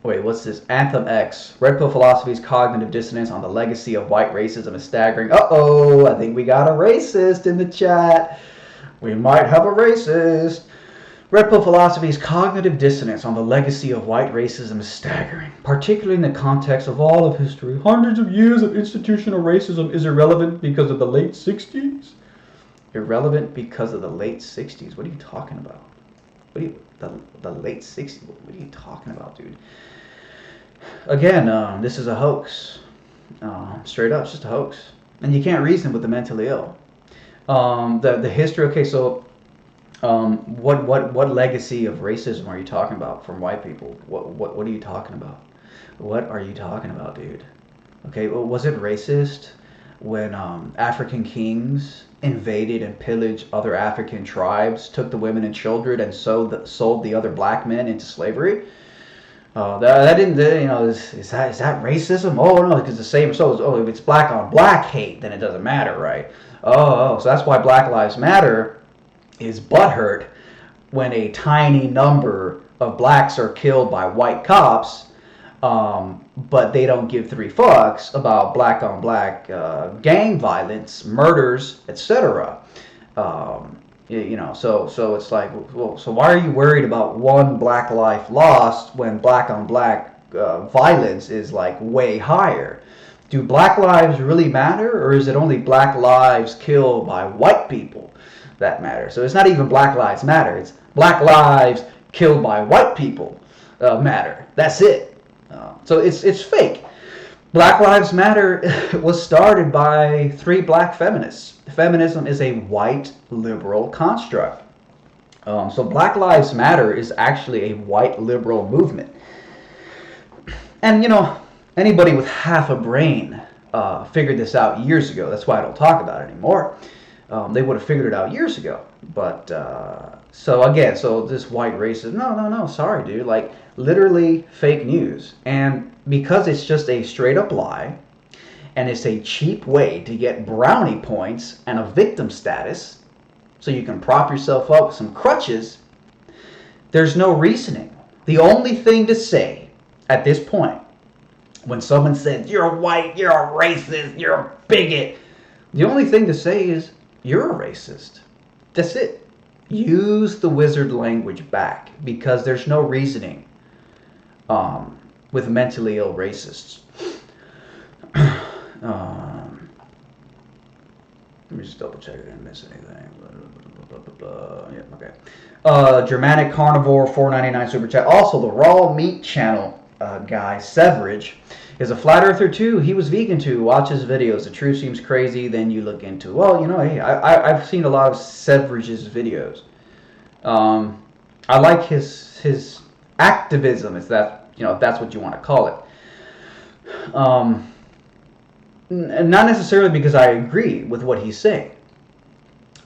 wait, what's this? Anthem X. Red Pill Philosophy's cognitive dissonance on the legacy of white racism is staggering. Uh-oh, I think we got a racist in the chat. We might have a racist. Red Pill Philosophy's cognitive dissonance on the legacy of white racism is staggering, particularly in the context of all of history. Hundreds of years of institutional racism is irrelevant because of the late 60s? Irrelevant because of the late 60s? What are you talking about? The late 60s? What are you talking about, dude? Again, this is a hoax. Straight up, it's just a hoax. And you can't reason with the mentally ill. The history, okay, so what legacy of racism are you talking about from white people? What are you talking about? What are you talking about, dude? Okay, well, was it racist when African kings invaded and pillaged other African tribes, took the women and children, and sold the other black men into slavery? That didn't, is that racism? Oh no, because the same. So if it's black on black hate, then it doesn't matter, right? So that's why Black Lives Matter is butthurt when a tiny number of blacks are killed by white cops, but they don't give three fucks about black on black gang violence, murders, etc. So it's like, well, so why are you worried about one black life lost when black on black violence is like way higher? Do black lives really matter, or is it only black lives killed by white people that matter? So it's not even Black Lives Matter, it's black lives killed by white people matter. That's it. So it's fake. Black Lives Matter was started by 3 black feminists. Feminism is a white liberal construct. So Black Lives Matter is actually a white liberal movement. And anybody with half a brain figured this out years ago. That's why I don't talk about it anymore. They would have figured it out years ago. But so this white racism, no, sorry, dude. Like, literally fake news. And because it's just a straight up lie, and it's a cheap way to get brownie points and a victim status, so you can prop yourself up with some crutches, there's no reasoning. The only thing to say at this point, when someone says, you're white, you're a racist, you're a bigot, the only thing to say is, you're a racist. That's it. Use the wizard language back, because there's no reasoning with mentally ill racists. Let me just double check I didn't miss anything. Yeah, okay. Germanic Carnivore, $4.99 super chat. Also, the Raw Meat Channel guy, Severage, is a flat earther too. He was vegan too. Watch his videos. The truth seems crazy. Then you look into. Well, hey, I've seen a lot of Severage's videos. I like his activism. If that's what you want to call it. And not necessarily because I agree with what he's saying,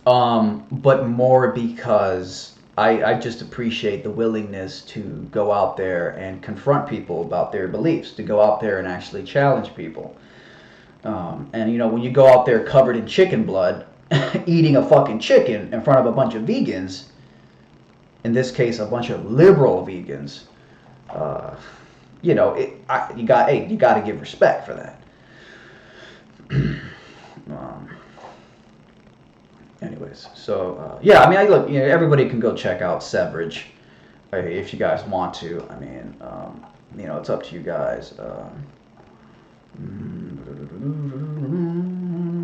but more because I just appreciate the willingness to go out there and confront people about their beliefs, to go out there and actually challenge people. And when you go out there covered in chicken blood, eating a fucking chicken in front of a bunch of vegans, in this case a bunch of liberal vegans, you got to give respect for that. Anyway, anyways, so yeah, I mean, look, everybody can go check out Severage if you guys want to. I mean, it's up to you guys.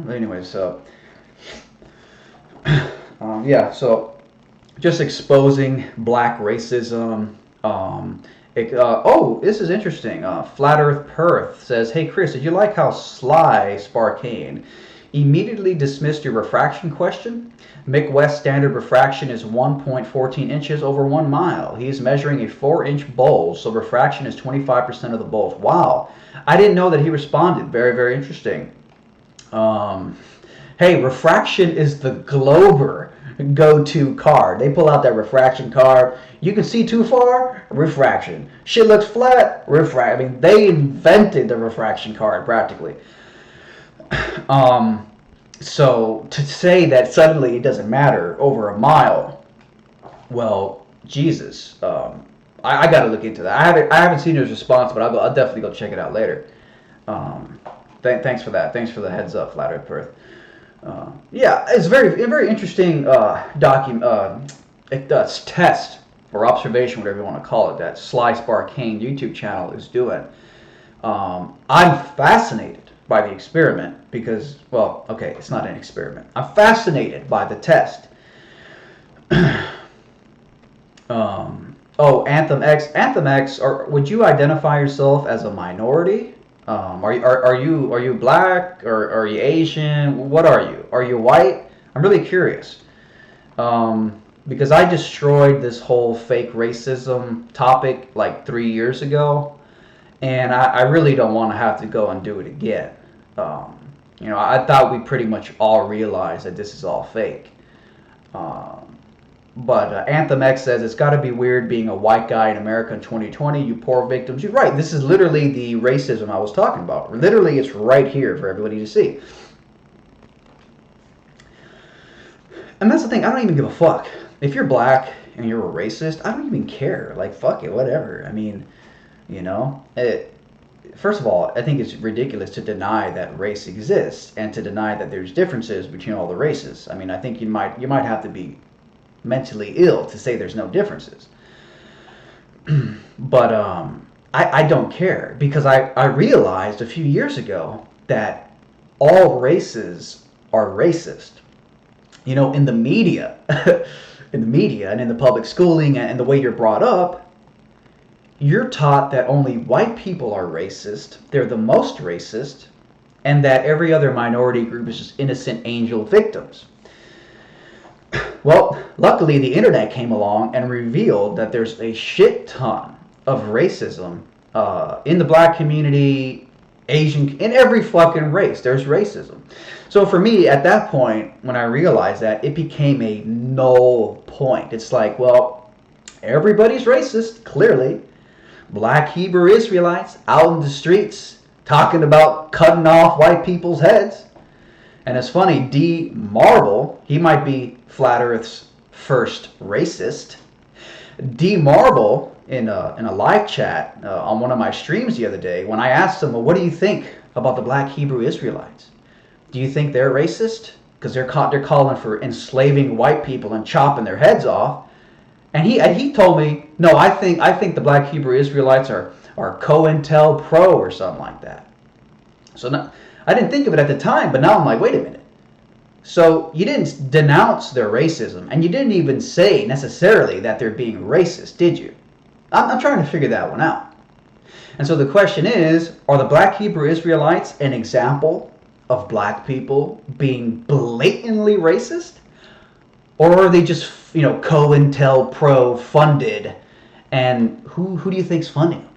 Anyways, so yeah, so just exposing black racism. This is interesting. Flat Earth Perth says, "Hey Chris, did you like how Sly Sparkane immediately dismissed your refraction question? Mick West standard refraction is 1.14 inches over 1 mile. He is measuring a 4-inch bulge, so refraction is 25% of the bulge." Wow, I didn't know that he responded. Very, very interesting. Hey, refraction is the Glober go-to card. They pull out that refraction card. You can see too far, refraction. Shit looks flat, refract. I mean, they invented the refraction card practically. So to say that suddenly it doesn't matter over a mile, well, Jesus, I got to look into that. I haven't seen his response, but I'll definitely go check it out later. Thanks for that. Thanks for the heads up, Flat Earth Perth. Yeah, it's very interesting test or observation, whatever you want to call it, that Sly Sparkane YouTube channel is doing. I'm fascinated by the experiment because, well, okay, it's not an experiment. I'm fascinated by the test. Anthem X, would you identify yourself as a minority? Are you black, or are you Asian? What are you? Are you white? I'm really curious. Because I destroyed this whole fake racism topic like 3 years ago, and I really don't want to have to go and do it again. I thought we pretty much all realized that this is all fake. But Anthem X says, "It's got to be weird being a white guy in America in 2020, you poor victims." You're right. This is literally the racism I was talking about. Literally, it's right here for everybody to see. And that's the thing. I don't even give a fuck. If you're black and you're a racist, I don't even care. Like, fuck it, whatever. I mean, first of all, I think it's ridiculous to deny that race exists and to deny that there's differences between all the races. I mean, I think you might have to be mentally ill to say there's no differences. But I don't care, because I realized a few years ago that all races are racist. In the media, and in the public schooling and the way you're brought up, you're taught that only white people are racist, they're the most racist, and that every other minority group is just innocent angel victims. Well, luckily the internet came along and revealed that there's a shit ton of racism in the black community, Asian, in every fucking race. There's racism. So for me, at that point, when I realized that, it became a null point. It's like, well, everybody's racist, clearly. Black Hebrew Israelites out in the streets talking about cutting off white people's heads. And it's funny, D. Marble, he might be Flat Earth's first racist. D. Marble, in a live chat on one of my streams the other day, when I asked him, well, what do you think about the Black Hebrew Israelites? Do you think they're racist? Because they're calling for enslaving white people and chopping their heads off. And he told me, no, I think the Black Hebrew Israelites are COINTELPRO or something like that. So now, I didn't think of it at the time, but now I'm like, wait a minute. So you didn't denounce their racism, and you didn't even say necessarily that they're being racist, did you? I'm trying to figure that one out. And so the question is, are the Black Hebrew Israelites an example of black people being blatantly racist? Or are they just, COINTELPRO funded, and who do you think's funding them?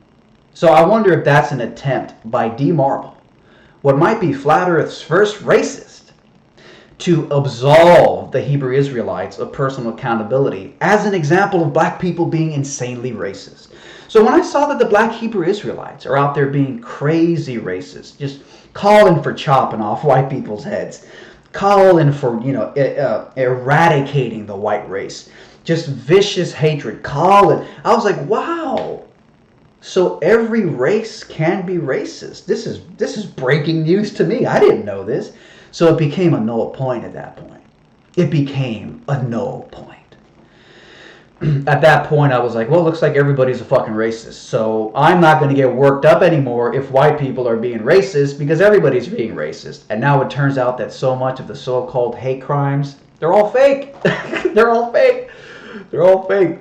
So I wonder if that's an attempt by D. Marble, what might be Flat Earth's first racist, to absolve the Hebrew Israelites of personal accountability as an example of black people being insanely racist. So when I saw that the Black Hebrew Israelites are out there being crazy racist, just calling for chopping off white people's heads, calling for, eradicating the white race, just vicious hatred, I was like, wow. So every race can be racist. This is breaking news to me. I didn't know this. So it became a null point at that point. it became a null point. At that point, I was like, well, it looks like everybody's a fucking racist. So I'm not going to get worked up anymore if white people are being racist, because everybody's being racist. And now it turns out that so much of the so-called hate crimes, they're all fake. They're all fake. They're all fake.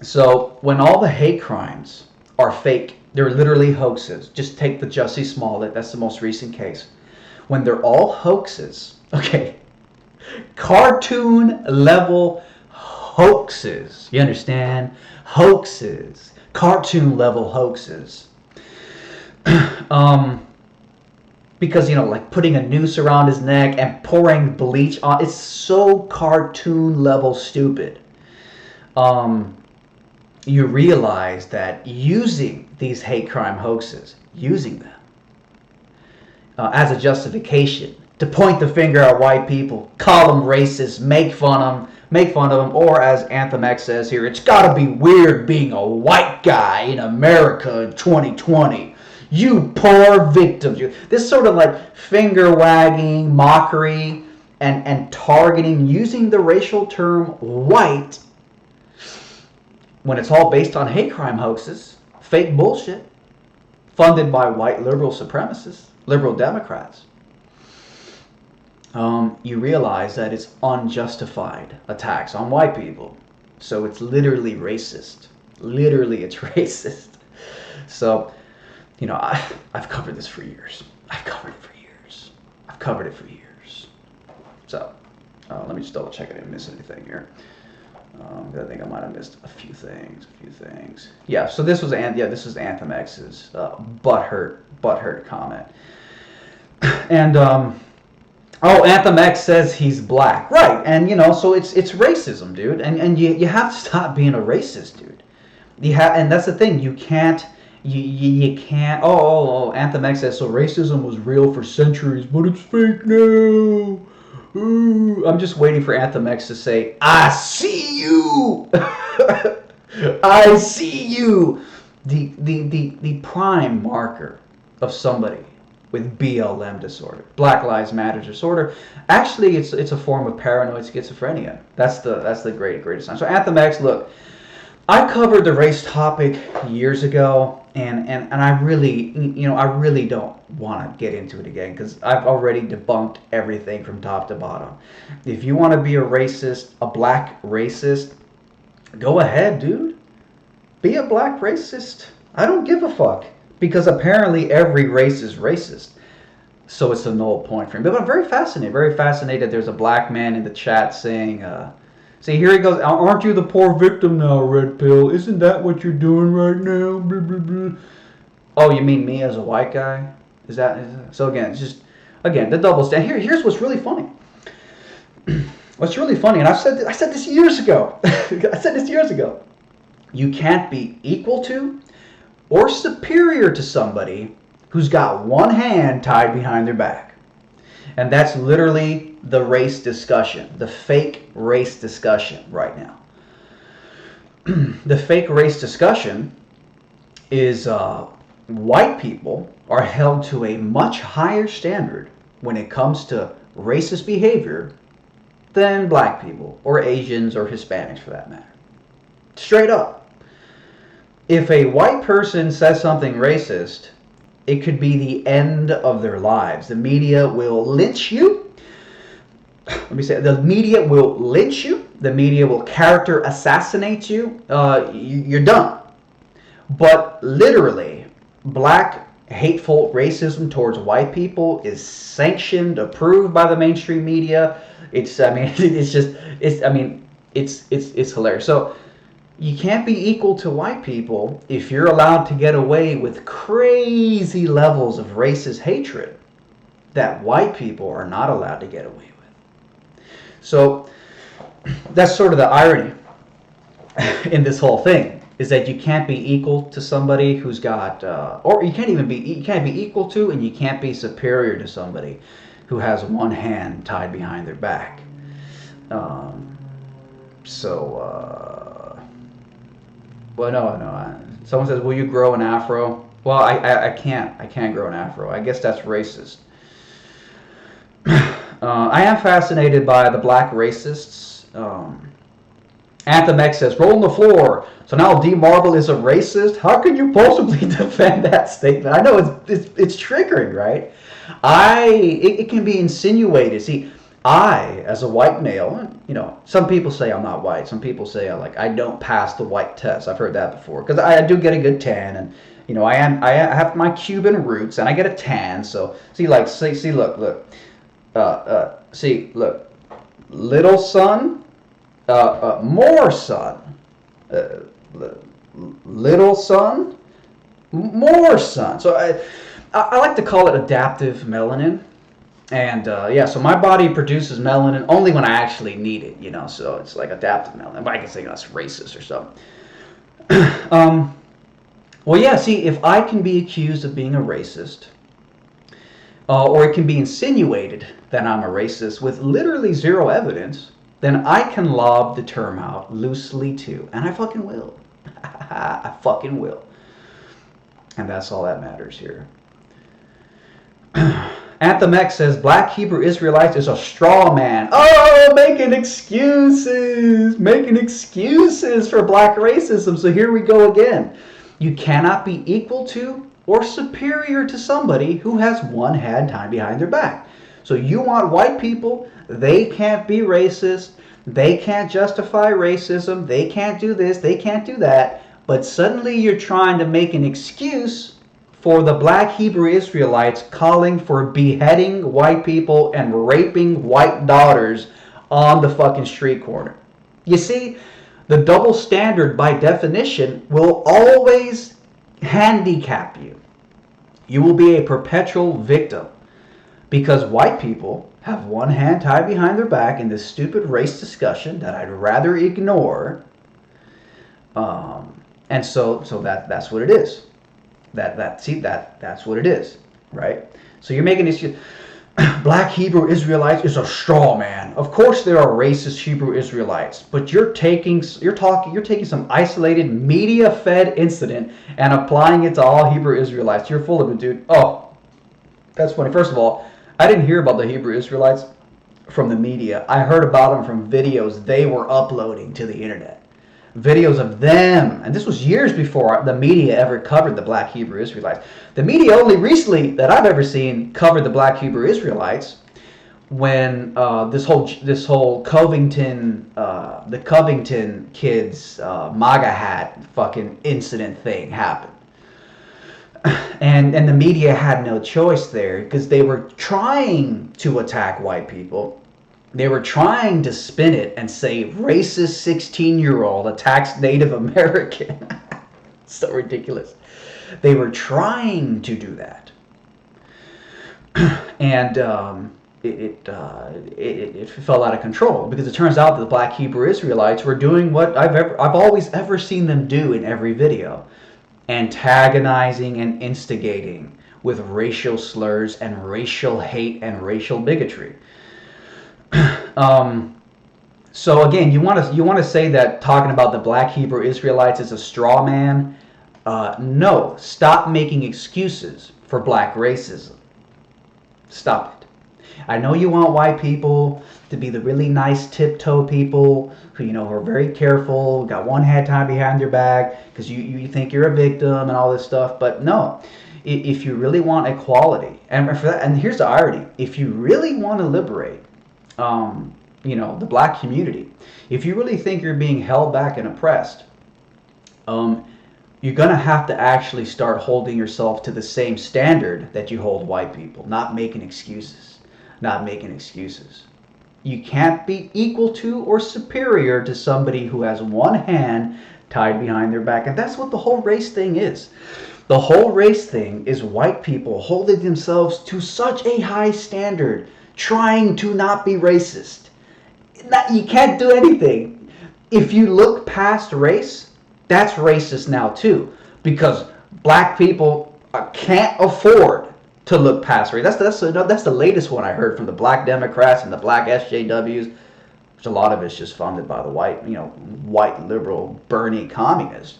So when all the hate crimes are fake, they're literally hoaxes. Just take the Jussie Smollett. That's the most recent case. When they're all hoaxes, okay, cartoon level hoaxes. You understand? Hoaxes. Cartoon level hoaxes. Because, you know, like putting a noose around his neck and pouring bleach on, it's so cartoon level stupid. You realize that using these hate crime hoaxes, using them as a justification to point the finger at white people, call them racist, make fun of them, or as Anthem X says here, it's gotta be weird being a white guy in America in 2020. You poor victims. This sort of like finger wagging, mockery, and targeting, using the racial term white when it's all based on hate crime hoaxes, fake bullshit, funded by white liberal supremacists, liberal Democrats. You realize that it's unjustified attacks on white people. So it's literally racist. Literally, it's racist. So, you know, I've covered this for years. I've covered it for years. So, let me just double check I didn't miss anything here. I think I might have missed a few things. Yeah, so this was Anthem X's butthurt comment. And Anthem X says he's black, right? And you know, so it's racism, dude. And you have to stop being a racist, dude. And that's the thing. You can't. You can't. Anthem X says so. Racism was real for centuries, but it's fake now. Ooh, I'm just waiting for Anthem X to say, "I see you." I see you. The prime marker of somebody with BLM disorder, Black Lives Matter disorder. Actually, it's a form of paranoid schizophrenia. That's the greatest sign. So Anthem X, look, I covered the race topic years ago, and I really don't want to get into it again because I've already debunked everything from top to bottom. If you want to be a racist, a black racist, go ahead, dude. Be a black racist. I don't give a fuck. Because apparently every race is racist. So it's a null point for me. But I'm very fascinated. There's a black man in the chat saying, see, here he goes, aren't you the poor victim now, Red Pill? Isn't that what you're doing right now? Blah, blah, blah. Oh, you mean me as a white guy? Is that so again, it's just, again, the double standard. Here's what's really funny. What's really funny, and I said this years ago. You can't be equal to or superior to somebody who's got one hand tied behind their back. And that's literally the race discussion, the fake race discussion right now. The fake race discussion is white people are held to a much higher standard when it comes to racist behavior than black people or Asians or Hispanics for that matter. Straight up. If a white person says something racist, it could be the end of their lives. The media will lynch you. The media will lynch you. The media will character assassinate you. You're done. But literally, black hateful racism towards white people is sanctioned, approved by the mainstream media. It's hilarious. So you can't be equal to white people if you're allowed to get away with crazy levels of racist hatred that white people are not allowed to get away with. So that's sort of the irony in this whole thing, is that you can't be equal to somebody who's got, or you can't be equal to, and you can't be superior to somebody who has one hand tied behind their back. Well, no. Someone says, "Will you grow an afro?" Well, I can't grow an afro. I guess that's racist. I am fascinated by the black racists. Anthem X says, roll on the floor. So now D Marble is a racist? How can you possibly defend that statement? I know it's triggering, right? It can be insinuated. See, I, as a white male, some people say I'm not white. Some people say I don't pass the white test. I've heard that before because I do get a good tan, and I have my Cuban roots, and I get a tan. So see, look, little son, more son, little son, more sun. So I like to call it adaptive melanin. And so my body produces melanin only when I actually need it, so it's like adaptive melanin. But I can say that's racist or something. See, if I can be accused of being a racist, or it can be insinuated that I'm a racist with literally zero evidence, then I can lob the term out loosely too. And I fucking will. I fucking will. And that's all that matters here. Anthem X says, Black Hebrew Israelites is a straw man. Oh, making excuses for black racism. So here we go again. You cannot be equal to or superior to somebody who has one hand tied behind their back. So you want white people, they can't be racist, they can't justify racism, they can't do this, they can't do that, but suddenly you're trying to make an excuse for the black Hebrew Israelites calling for beheading white people and raping white daughters on the fucking street corner. You see, the double standard by definition will always handicap you. You will be a perpetual victim because white people have one hand tied behind their back in this stupid race discussion that I'd rather ignore. And so that's what it is. That's what it is, right? So you're making this. Black Hebrew Israelites is a straw man. Of course there are racist Hebrew Israelites, but you're taking some isolated media-fed incident and applying it to all Hebrew Israelites. You're full of it, dude. Oh, that's funny. First of all, I didn't hear about the Hebrew Israelites from the media. I heard about them from videos they were uploading to the internet. Videos of them, and this was years before the media ever covered the black Hebrew Israelites. The media only recently that I've ever seen covered the black Hebrew Israelites when this whole Covington, the Covington kids MAGA hat fucking incident thing happened. And the media had no choice there because they were trying to attack white people. They were trying to spin it and say racist 16-year-old attacks Native American. So ridiculous. They were trying to do that. And it fell out of control because it turns out that the black Hebrew Israelites were doing what I've always ever seen them do in every video. Antagonizing and instigating with racial slurs and racial hate and racial bigotry. So again, you want to say that talking about the black Hebrew Israelites is a straw man? No, stop making excuses for black racism. Stop it. I know you want white people to be the really nice tiptoe people who are very careful, got one hand tied behind their back because you think you're a victim and all this stuff. But no, if you really want equality, and for that, and here's the irony: if you really want to liberate the black community, if you really think you're being held back and oppressed, you're going to have to actually start holding yourself to the same standard that you hold white people, not making excuses. You can't be equal to or superior to somebody who has one hand tied behind their back. And that's what the whole race thing is. The whole race thing is white people holding themselves to such a high standard, trying to not be racist. You can't do anything. If you look past race, that's racist now too, because black people can't afford to look past race. That's the latest one I heard from the black Democrats and the black SJWs, which a lot of it's just funded by the white liberal Bernie communists.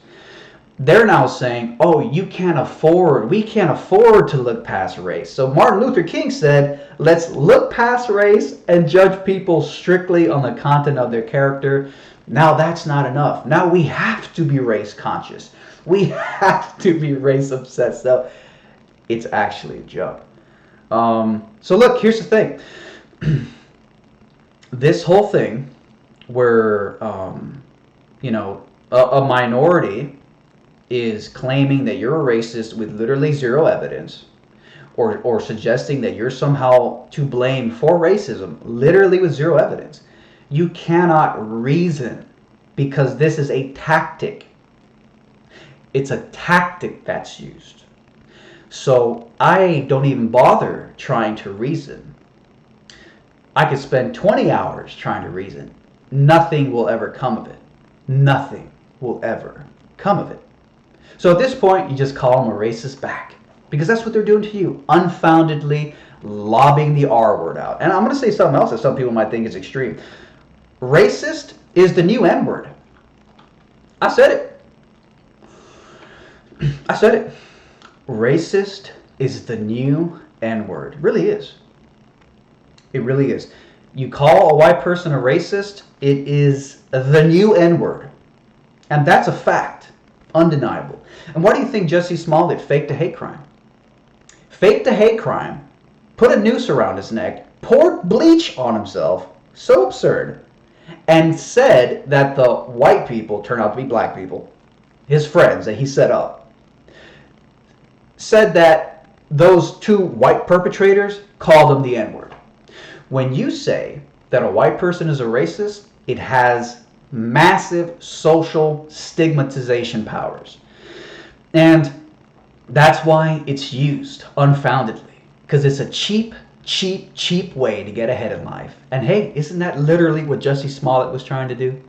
they're now saying, oh, we can't afford to look past race. So Martin Luther King said, let's look past race and judge people strictly on the content of their character. Now that's not enough. Now we have to be race conscious. We have to be race obsessed. So it's actually a joke. So look, here's the thing. This whole thing where, a minority is claiming that you're a racist with literally zero evidence, or suggesting that you're somehow to blame for racism, literally with zero evidence. You cannot reason, because this is a tactic. It's a tactic that's used. So I don't even bother trying to reason. I could spend 20 hours trying to reason. Nothing will ever come of it. Nothing will ever come of it. So at this point, you just call them a racist back, because that's what they're doing to you, unfoundedly lobbing the R word out. And I'm going to say something else that some people might think is extreme. Racist is the new N word. I said it. I said it. Racist is the new N word. It really is. It really is. You call a white person a racist, it is the new N word. And that's a fact. Undeniable. And why do you think Jussie Smollett faked a hate crime? Faked a hate crime, put a noose around his neck, poured bleach on himself, so absurd, and said that the white people turned out to be black people, his friends that he set up, said that those two white perpetrators called him the N-word. When you say that a white person is a racist, it has massive social stigmatization powers. And that's why it's used unfoundedly, because it's a cheap way to get ahead in life. And hey, isn't that literally what Jussie Smollett was trying to do?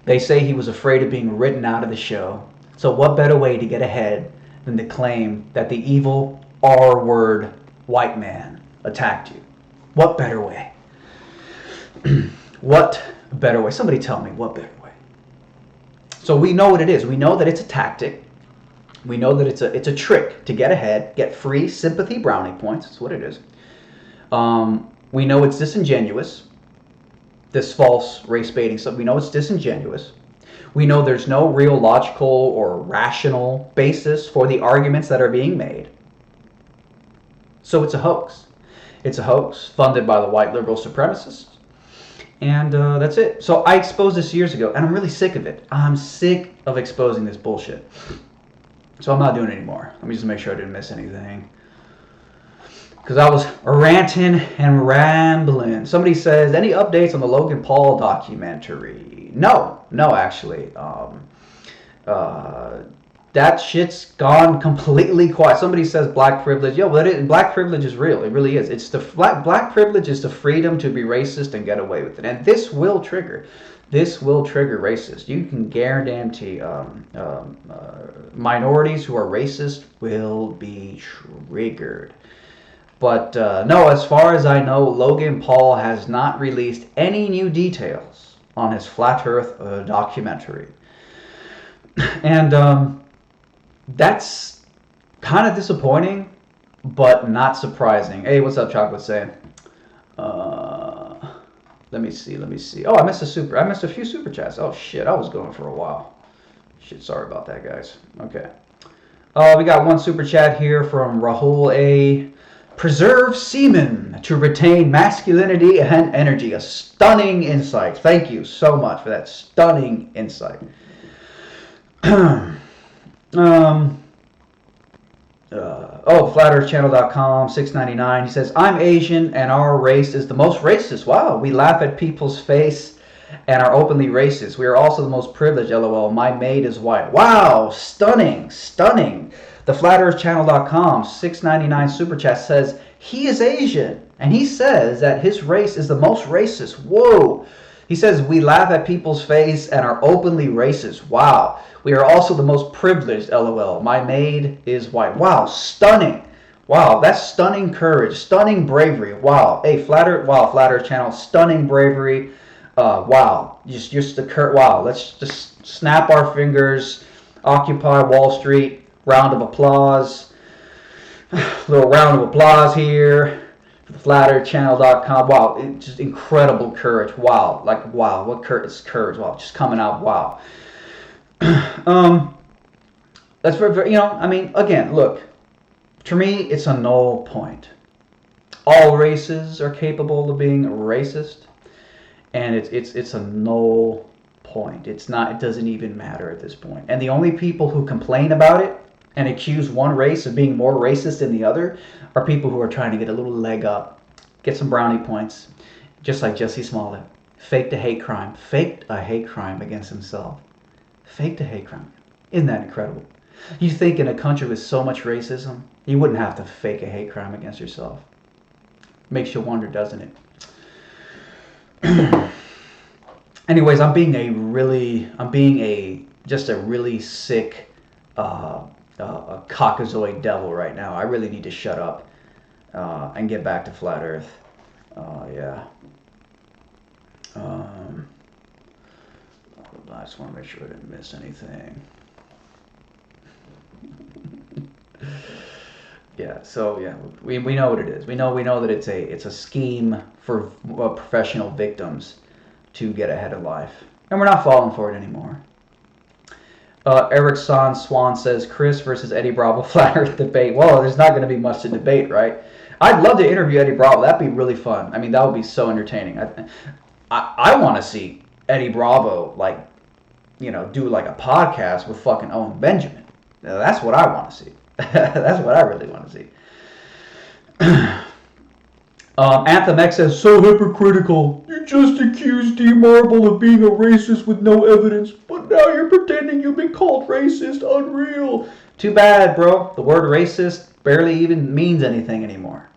They say he was afraid of being written out of the show. So what better way to get ahead than to claim that the evil R-word white man attacked you? What better way? What better way? Somebody tell me, what better way? So we know what it is. We know that it's a tactic. We know that it's a trick to get ahead, get free sympathy brownie points. That's what it is. We know it's disingenuous. This false race baiting stuff. We know it's disingenuous. We know there's no real logical or rational basis for the arguments that are being made. So it's a hoax. It's a hoax funded by the white liberal supremacists. And that's it. So I exposed this years ago, and I'm really sick of it. I'm sick of exposing this bullshit. So I'm not doing it anymore. Let me just make sure I didn't miss anything. Because I was ranting and rambling. Somebody says, any updates on the Logan Paul documentary? No, actually. That shit's gone completely quiet. Somebody says black privilege. Yeah, well, black privilege is real. It really is. It's the black privilege is the freedom to be racist and get away with it. And this will trigger racist. You can guarantee minorities who are racist will be triggered. But no, as far as I know, Logan Paul has not released any new details on his Flat Earth documentary. And that's kind of disappointing, but not surprising. Hey, what's up, Chocolate saying? Let me see. Oh, I missed a few super chats. Oh shit, I was going for a while. Shit, sorry about that, guys. Okay. We got one super chat here from Rahul A. Preserve semen to retain masculinity and energy. A stunning insight. Thank you so much for that stunning insight. FlatEarthChannel.com, $6.99. He says, I'm Asian and our race is the most racist. Wow, we laugh at people's face and are openly racist. We are also the most privileged, LOL. My maid is white. Wow, stunning. The FlatEarthChannel.com, $6.99 super chat says, he is Asian and he says that his race is the most racist. Whoa. He says, we laugh at people's face and are openly racist. Wow. We are also the most privileged, LOL. My maid is white. Wow, stunning. Wow, that's stunning courage, stunning bravery. Wow. Hey, Flat Earth Channel, stunning bravery. Wow. Just the wow. Let's just snap our fingers. Occupy Wall Street, round of applause. Little round of applause here. FlatEarthChannel.com. Wow, it's just incredible courage. Wow, like wow, what courage? Wow, just coming out. Wow. That's very, I mean, again, look. To me, it's a null point. All races are capable of being racist, and it's a null point. It's not. It doesn't even matter at this point. And the only people who complain about it and accuse one race of being more racist than the other are people who are trying to get a little leg up, get some brownie points, just like Jussie Smollett. Faked a hate crime. Faked a hate crime against himself. Faked a hate crime. Isn't that incredible? You think in a country with so much racism, you wouldn't have to fake a hate crime against yourself. Makes you wonder, doesn't it? Anyways, I'm being a really sick a caucasoid devil right now. I really need to shut up and get back to flat Earth. Yeah. I just want to make sure I didn't miss anything. Yeah. So yeah, we know what it is. We know that it's a scheme for professional victims to get ahead of life, and we're not falling for it anymore. Eric Swan says, Chris versus Eddie Bravo flat Earth debate. Well, there's not going to be much to debate, right? I'd love to interview Eddie Bravo. That'd be really fun. I mean, that would be so entertaining. I want to see Eddie Bravo, like, do like a podcast with fucking Owen Benjamin. That's what I want to see. That's what I really want to see. Anthem X says, so hypocritical. You just accused D. Marble of being a racist with no evidence, but now you're pretending you've been called racist. Unreal. Too bad, bro. The word racist barely even means anything anymore.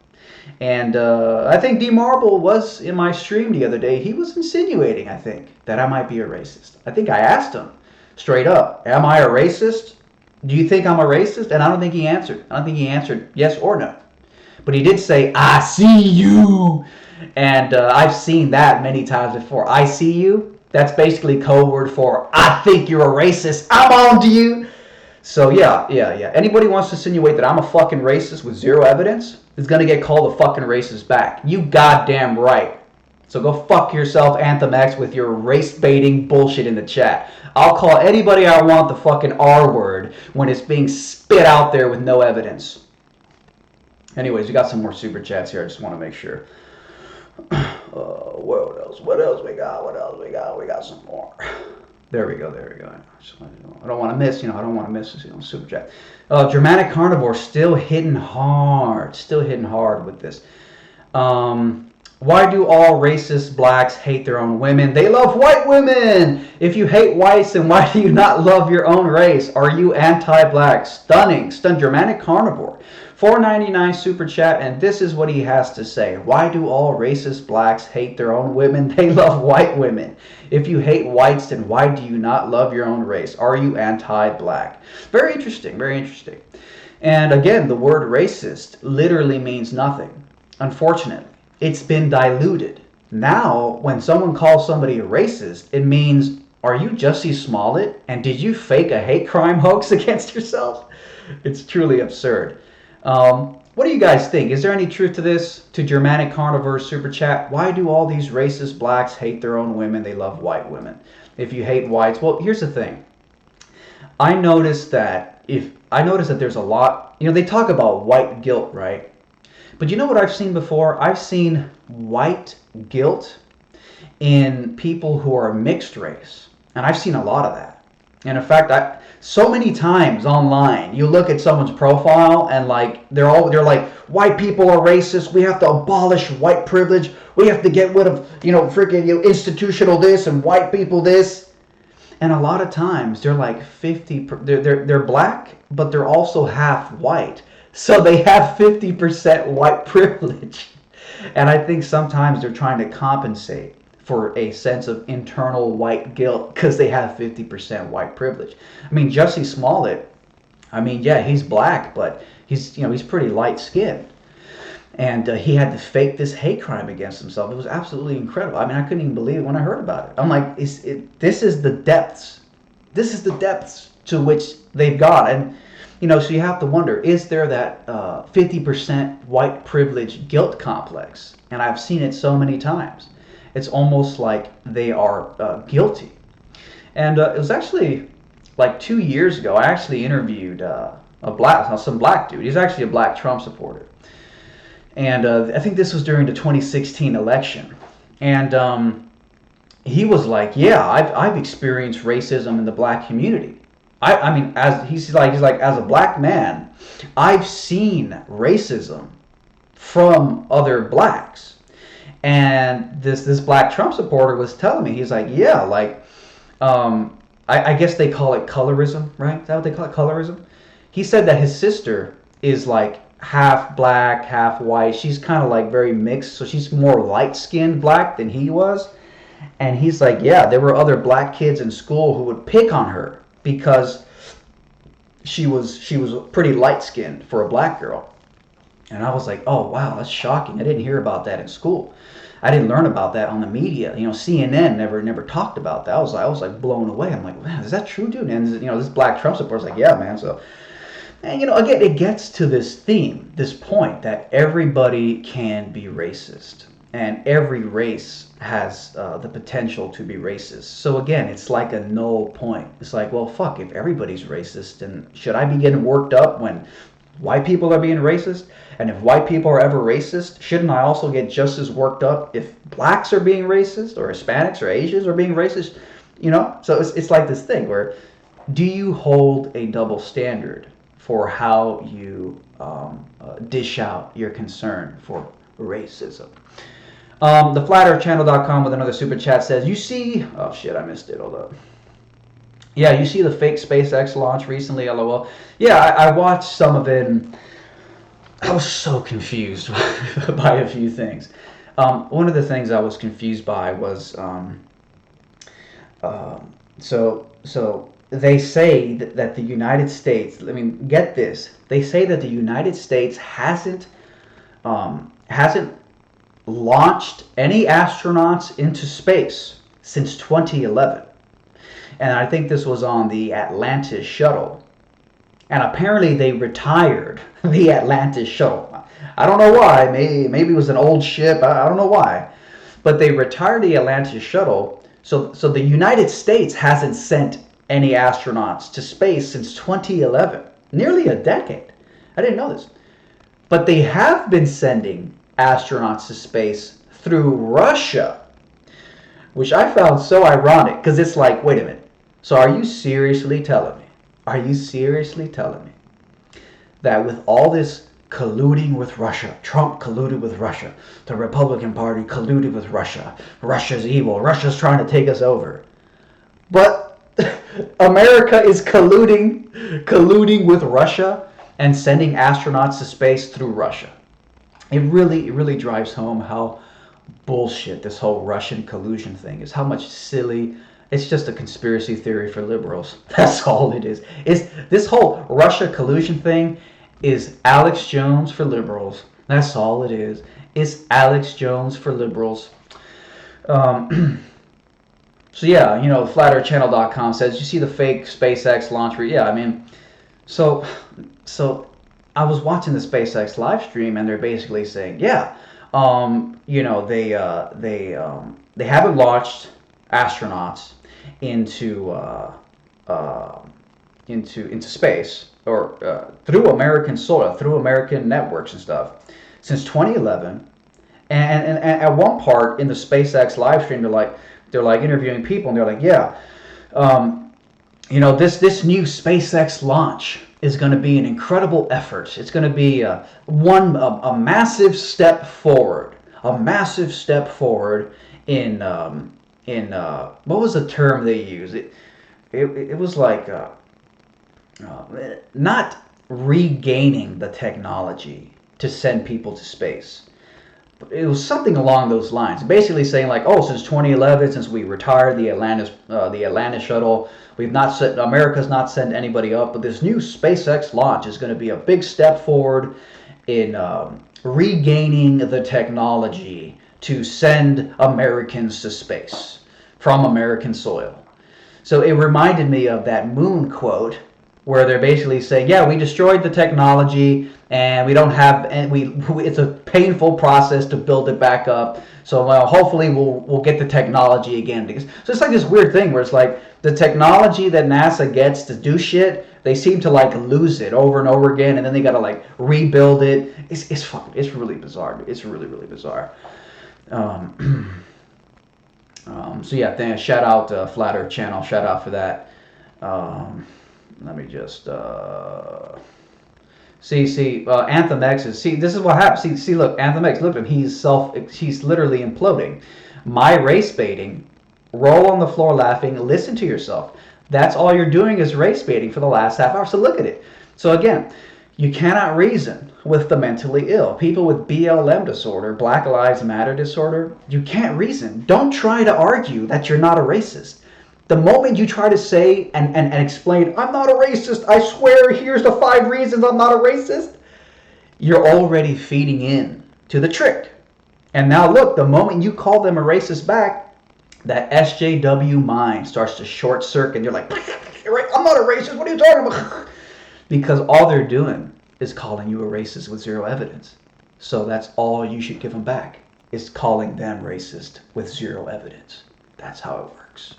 And I think D. Marble was in my stream the other day. He was insinuating, I think, that I might be a racist. I think I asked him straight up, am I a racist? Do you think I'm a racist? And I don't think he answered. I don't think he answered yes or no. But he did say, I see you. And I've seen that many times before. I see you. That's basically code word for, I think you're a racist. I'm on to you. So yeah. Anybody wants to insinuate that I'm a fucking racist with zero evidence is going to get called a fucking racist back. You goddamn right. So go fuck yourself, Anthem X, with your race-baiting bullshit in the chat. I'll call anybody I want the fucking R word when it's being spit out there with no evidence. Anyways, we got some more super chats here. I just want to make sure. What else? What else we got? We got some more. There we go. I don't want to miss, super chat. Germanic Carnivore still hitting hard with this. Why do all racist blacks hate their own women? They love white women! If you hate whites, then why do you not love your own race? Are you anti-black? Stunning. Germanic Carnivore. $4.99 super chat, and this is what he has to say. Why do all racist blacks hate their own women? They love white women. If you hate whites, then why do you not love your own race? Are you anti-black? Very interesting, very interesting. And again, the word racist literally means nothing, unfortunately. It's been diluted. Now, when someone calls somebody a racist, it means, are you Jussie Smollett? And did you fake a hate crime hoax against yourself? It's truly absurd. What do you guys think? Is there any truth to this? To Germanic Carnivore super chat, why do all these racist blacks hate their own women? They love white women. If you hate whites, well, here's the thing. I noticed that there's a lot, they talk about white guilt, right? But you know what I've seen before? I've seen white guilt in people who are mixed race. And I've seen a lot of that. And in fact, so many times online, you look at someone's profile and they're like, white people are racist. We have to abolish white privilege. We have to get rid of, freaking institutional this and white people this. And a lot of times they're like 50, they're black, but they're also half white. So they have 50% white privilege. And I think sometimes they're trying to compensate for a sense of internal white guilt because they have 50% white privilege. I mean, Jussie Smollett, he's black, but he's pretty light-skinned. And he had to fake this hate crime against himself. It was absolutely incredible. I mean, I couldn't even believe it when I heard about it. I'm like, this is the depths. This is the depths to which they've got. And, so you have to wonder, is there that 50% white privilege guilt complex? And I've seen it so many times. It's almost like they are guilty. And it was actually like 2 years ago, I actually interviewed some black dude. He's actually a black Trump supporter. And I think this was during the 2016 election. And he was like, yeah, I've experienced racism in the black community. I mean, he's like, as a black man, I've seen racism from other blacks. And this black Trump supporter was telling me, he's like, yeah, like, I guess they call it colorism, right? Is that what they call it, colorism? He said that his sister is like half black, half white. She's kind of like very mixed, so she's more light-skinned black than he was. And he's like, yeah, there were other black kids in school who would pick on her because she was pretty light-skinned for a black girl. And I was like, oh wow, that's shocking. I didn't hear about that in school. I didn't learn about that on the media. CNN never talked about that. I was like blown away. I'm like, man, is that true, dude? And this black Trump supporter's like, yeah, man. So, and again, it gets to this theme, this point that everybody can be racist, and every race has the potential to be racist. So again, it's like a null point. It's like, well, fuck, if everybody's racist, then should I be getting worked up when white people are being racist? And if white people are ever racist, shouldn't I also get just as worked up if blacks are being racist, or Hispanics or Asians are being racist? So it's like this thing where, do you hold a double standard for how you dish out your concern for racism? The flatearthchannel.com with another super chat says, you see, oh shit, I missed it, hold up. Yeah, you see the fake SpaceX launch recently, LOL. Yeah, I watched some of it, and I was so confused by a few things. One of the things I was confused by was, so they say that the United States, I mean, get this, they say that the United States hasn't launched any astronauts into space since 2011. And I think this was on the Atlantis shuttle. And apparently they retired the Atlantis shuttle. I don't know why. Maybe it was an old ship. I don't know why. But they retired the Atlantis shuttle. So the United States hasn't sent any astronauts to space since 2011. Nearly a decade. I didn't know this. But they have been sending astronauts to space through Russia, which I found so ironic, because it's like, wait a minute. So are you seriously telling me that with all this colluding with Russia, Trump colluded with Russia, the Republican Party colluded with Russia, Russia's evil, Russia's trying to take us over, but America is colluding with Russia and sending astronauts to space through Russia? It really drives home how bullshit this whole Russian collusion thing is. How much silly. It's just a conspiracy theory for liberals. That's all it is. This whole Russia collusion thing is Alex Jones for liberals. That's all it is. It's Alex Jones for liberals. So yeah, flatearthchannel.com says, you see the fake SpaceX launch? Yeah, I mean, so I was watching the SpaceX live stream, and they're basically saying, yeah, they haven't launched astronauts into space, or through American soil, through American networks and stuff, since 2011. And at one part in the SpaceX live stream, they're like interviewing people, and they're like, yeah, this new SpaceX launch is going to be an incredible effort. It's going to be a massive step forward, in what was the term they used? It was like not regaining the technology to send people to space. It was something along those lines. Basically saying like, oh, since 2011, since we retired the Atlantis shuttle, America's not sent anybody up, but this new SpaceX launch is going to be a big step forward in regaining the technology to send Americans to space from American soil. So it reminded me of that Moon quote where they're basically saying, yeah, we destroyed the technology and we don't have, and it's a painful process to build it back up. So hopefully we'll get the technology again. So it's like this weird thing where it's like the technology that NASA gets to do shit, they seem to like lose it over and over again, and then they gotta like rebuild it. It's really bizarre. It's really, really bizarre. So yeah, shout out Flat Earth Channel. Shout out for that. Let me just see. Anthem X is this is what happens. See, look, Anthem X. Look at him. He's literally imploding. My race baiting. Roll on the floor laughing. Listen to yourself. That's all you're doing is race baiting for the last half hour. So look at it. So again, you cannot reason with the mentally ill. People with BLM disorder, Black Lives Matter disorder, you can't reason. Don't try to argue that you're not a racist. The moment you try to say and explain, I'm not a racist, I swear, here's the 5 reasons I'm not a racist, you're already feeding in to the trick. And now look, the moment you call them a racist back, that SJW mind starts to short circuit. You're like, I'm not a racist, what are you talking about? Because all they're doing is calling you a racist with zero evidence. So that's all you should give them back, is calling them racist with zero evidence. That's how it works.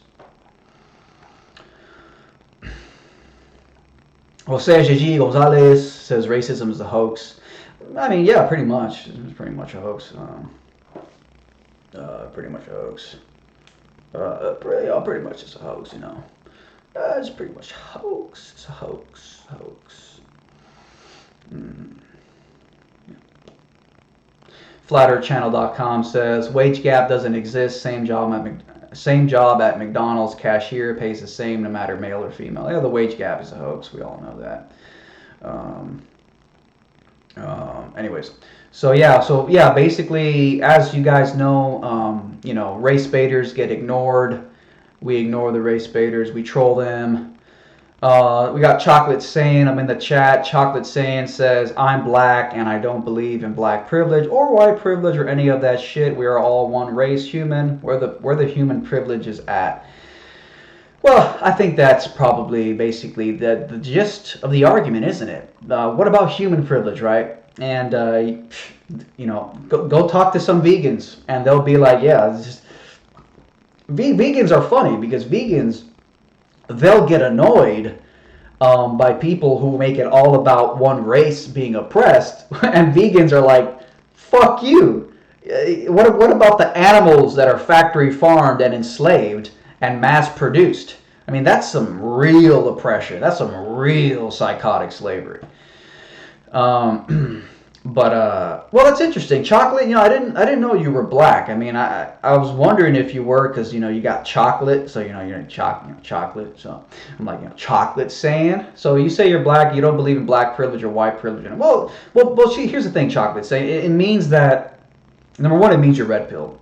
Jose Gigi Gonzalez says racism is a hoax. I mean, yeah, pretty much. It's pretty much a hoax. Pretty much a hoax. Pretty much it's a hoax, you know. It's pretty much a hoax. It's a hoax. Yeah. FlatEarthChannel.com says wage gap doesn't exist. Same job at McDonald's. Cashier pays the same no matter male or female. Yeah, the wage gap is a hoax. We all know that. Anyways, so yeah, basically, as you guys know, race baiters get ignored. We ignore the race baiters. We troll them. We got Chocolate Saying. I'm in the chat. Chocolate Saying says, I'm black and I don't believe in black privilege or white privilege or any of that shit. We are all one race, human. Where the human privilege is at. Well, I think that's probably basically the gist of the argument, isn't it? What about human privilege, right? And, go talk to some vegans and they'll be like, yeah, it's just... Vegans are funny because vegans, they'll get annoyed by people who make it all about one race being oppressed, and vegans are like, fuck you. What about the animals that are factory farmed and enslaved and mass produced? I mean, that's some real oppression. That's some real psychotic slavery. Well, that's interesting. Chocolate, I didn't know you were black. I mean, I was wondering if you were, because you got chocolate, so you're chocolate. So I'm like, Chocolate Saying. So you say you're black, you don't believe in black privilege or white privilege. Well, here's the thing, Chocolate Saying. It means that, number one, it means you're red pilled.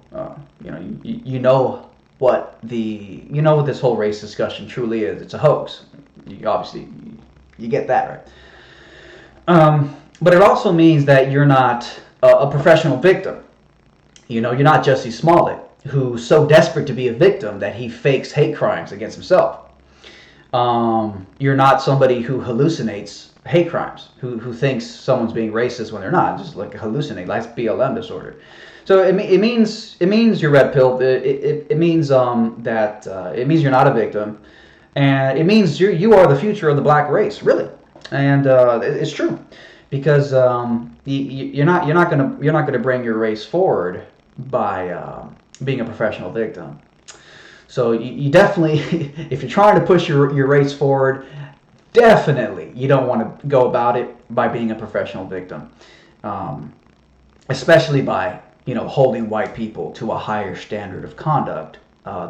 You know what this whole race discussion truly is. It's a hoax. You get that, right? But it also means that you're not a professional victim. You're not Jussie Smollett, who's so desperate to be a victim that he fakes hate crimes against himself. You're not somebody who hallucinates hate crimes, who thinks someone's being racist when they're not, just like hallucinate. That's BLM disorder. So it means you're red pilled. It means that it means you're not a victim, and it means you are the future of the black race, really. And it's true. Because you're not gonna bring your race forward by being a professional victim. So you definitely, if you're trying to push your race forward, definitely you don't want to go about it by being a professional victim, especially by holding white people to a higher standard of conduct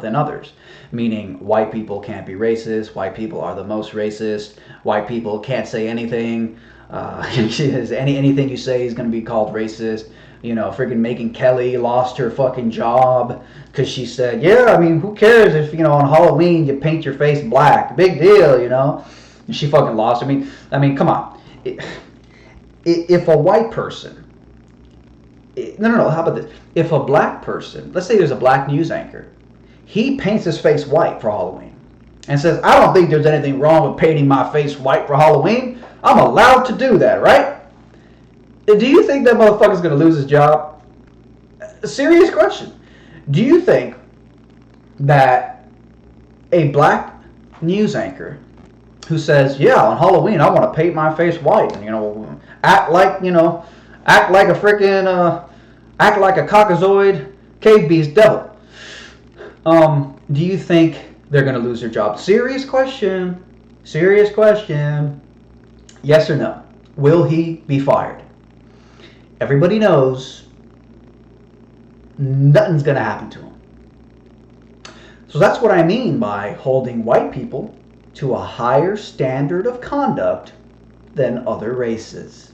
than others. Meaning white people can't be racist. White people are the most racist. White people can't say anything. Anything you say is going to be called racist. Freaking Megyn Kelly lost her fucking job because she said, yeah, I mean, who cares if, on Halloween you paint your face black? Big deal, And she fucking lost. I mean, come on. If a white person... No, how about this? If a black person... Let's say there's a black news anchor. He paints his face white for Halloween. and says, I don't think there's anything wrong with painting my face white for Halloween, I'm allowed to do that, right? Do you think that motherfucker's going to lose his job? A serious question. Do you think that a black news anchor who says, yeah, on Halloween I want to paint my face white and, act like a freaking, act like a caucasoid cave beast devil, do you think they're going to lose their job? Serious question. Serious question. Yes or no? Will he be fired? Everybody knows nothing's going to happen to him. So that's what I mean by holding white people to a higher standard of conduct than other races.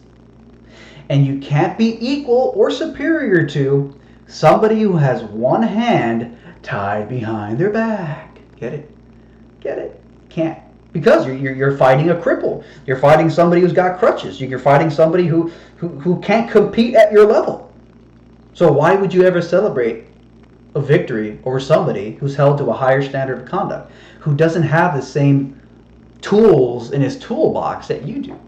And you can't be equal or superior to somebody who has one hand tied behind their back. Get it? Get it? Can't. Because you're fighting a cripple. You're fighting somebody who's got crutches. You're fighting somebody who can't compete at your level. So why would you ever celebrate a victory over somebody who's held to a higher standard of conduct, who doesn't have the same tools in his toolbox that you do?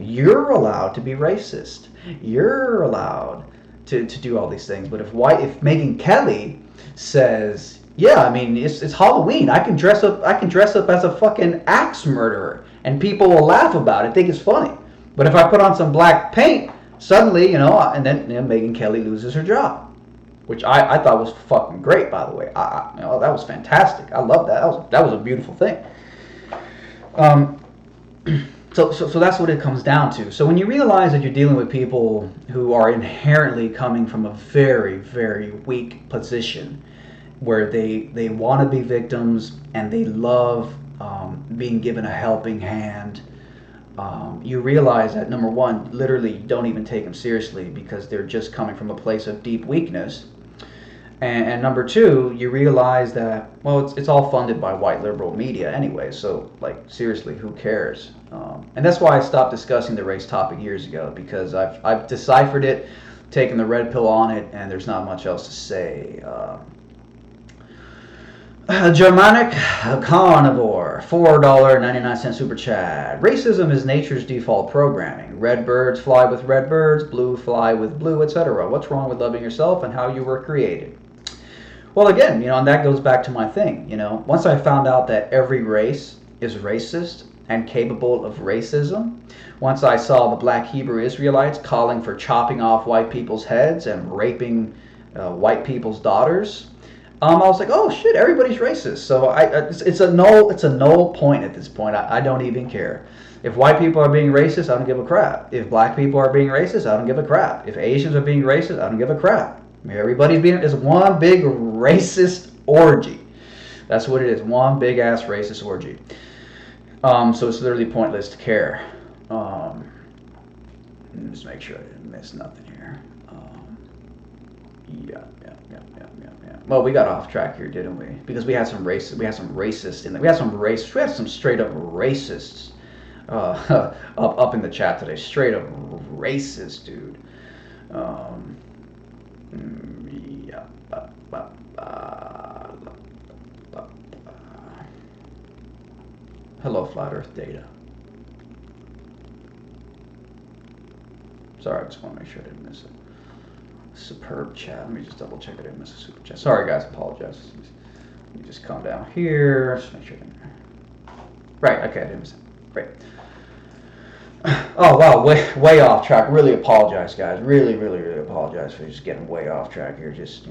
You're allowed to be racist. You're allowed to do all these things. But if Megyn Kelly says, yeah, I mean, it's Halloween, I can dress up as a fucking axe murderer and people will laugh about it, think it's funny. But if I put on some black paint, suddenly, and then Megyn Kelly loses her job, which I thought was fucking great, by the way. That was fantastic. I love that. That was a beautiful thing. So that's what it comes down to. So when you realize that you're dealing with people who are inherently coming from a very, very weak position, where they want to be victims and they love being given a helping hand, you realize that, number one, literally you don't even take them seriously because they're just coming from a place of deep weakness. And number two, you realize that, well, it's all funded by white liberal media anyway, so, like, seriously, who cares? And that's why I stopped discussing the race topic years ago, because I've deciphered it, taken the red pill on it, and there's not much else to say. Germanic Carnivore, $4.99 super chat. Racism is nature's default programming. Red birds fly with red birds, blue fly with blue, etc. What's wrong with loving yourself and how you were created? Well, again, and that goes back to my thing. Once I found out that every race is racist and capable of racism, once I saw the black Hebrew Israelites calling for chopping off white people's heads and raping white people's daughters, I was like, oh shit, everybody's racist. So it's a null point at this point. I don't even care. If white people are being racist, I don't give a crap. If black people are being racist, I don't give a crap. If Asians are being racist, I don't give a crap. It's one big racist orgy. That's what it is, one big ass racist orgy. So it's literally pointless to care. Just make sure I didn't miss nothing here. Yeah. Well, we got off track here, didn't we? Because we had some racists in there. We had some straight up racists up in the chat today. Straight up racist, dude. Hello, Flat Earth Data. Sorry, I just want to make sure I didn't miss it. Superb chat. Let me just double check I didn't miss a super chat. Sorry, guys. Apologize. Let me just come down here. Just make sure I didn't. Right. Okay, I didn't miss it. Great. Oh wow, way off track. Really apologize, guys. Really apologize for just getting way off track here. Just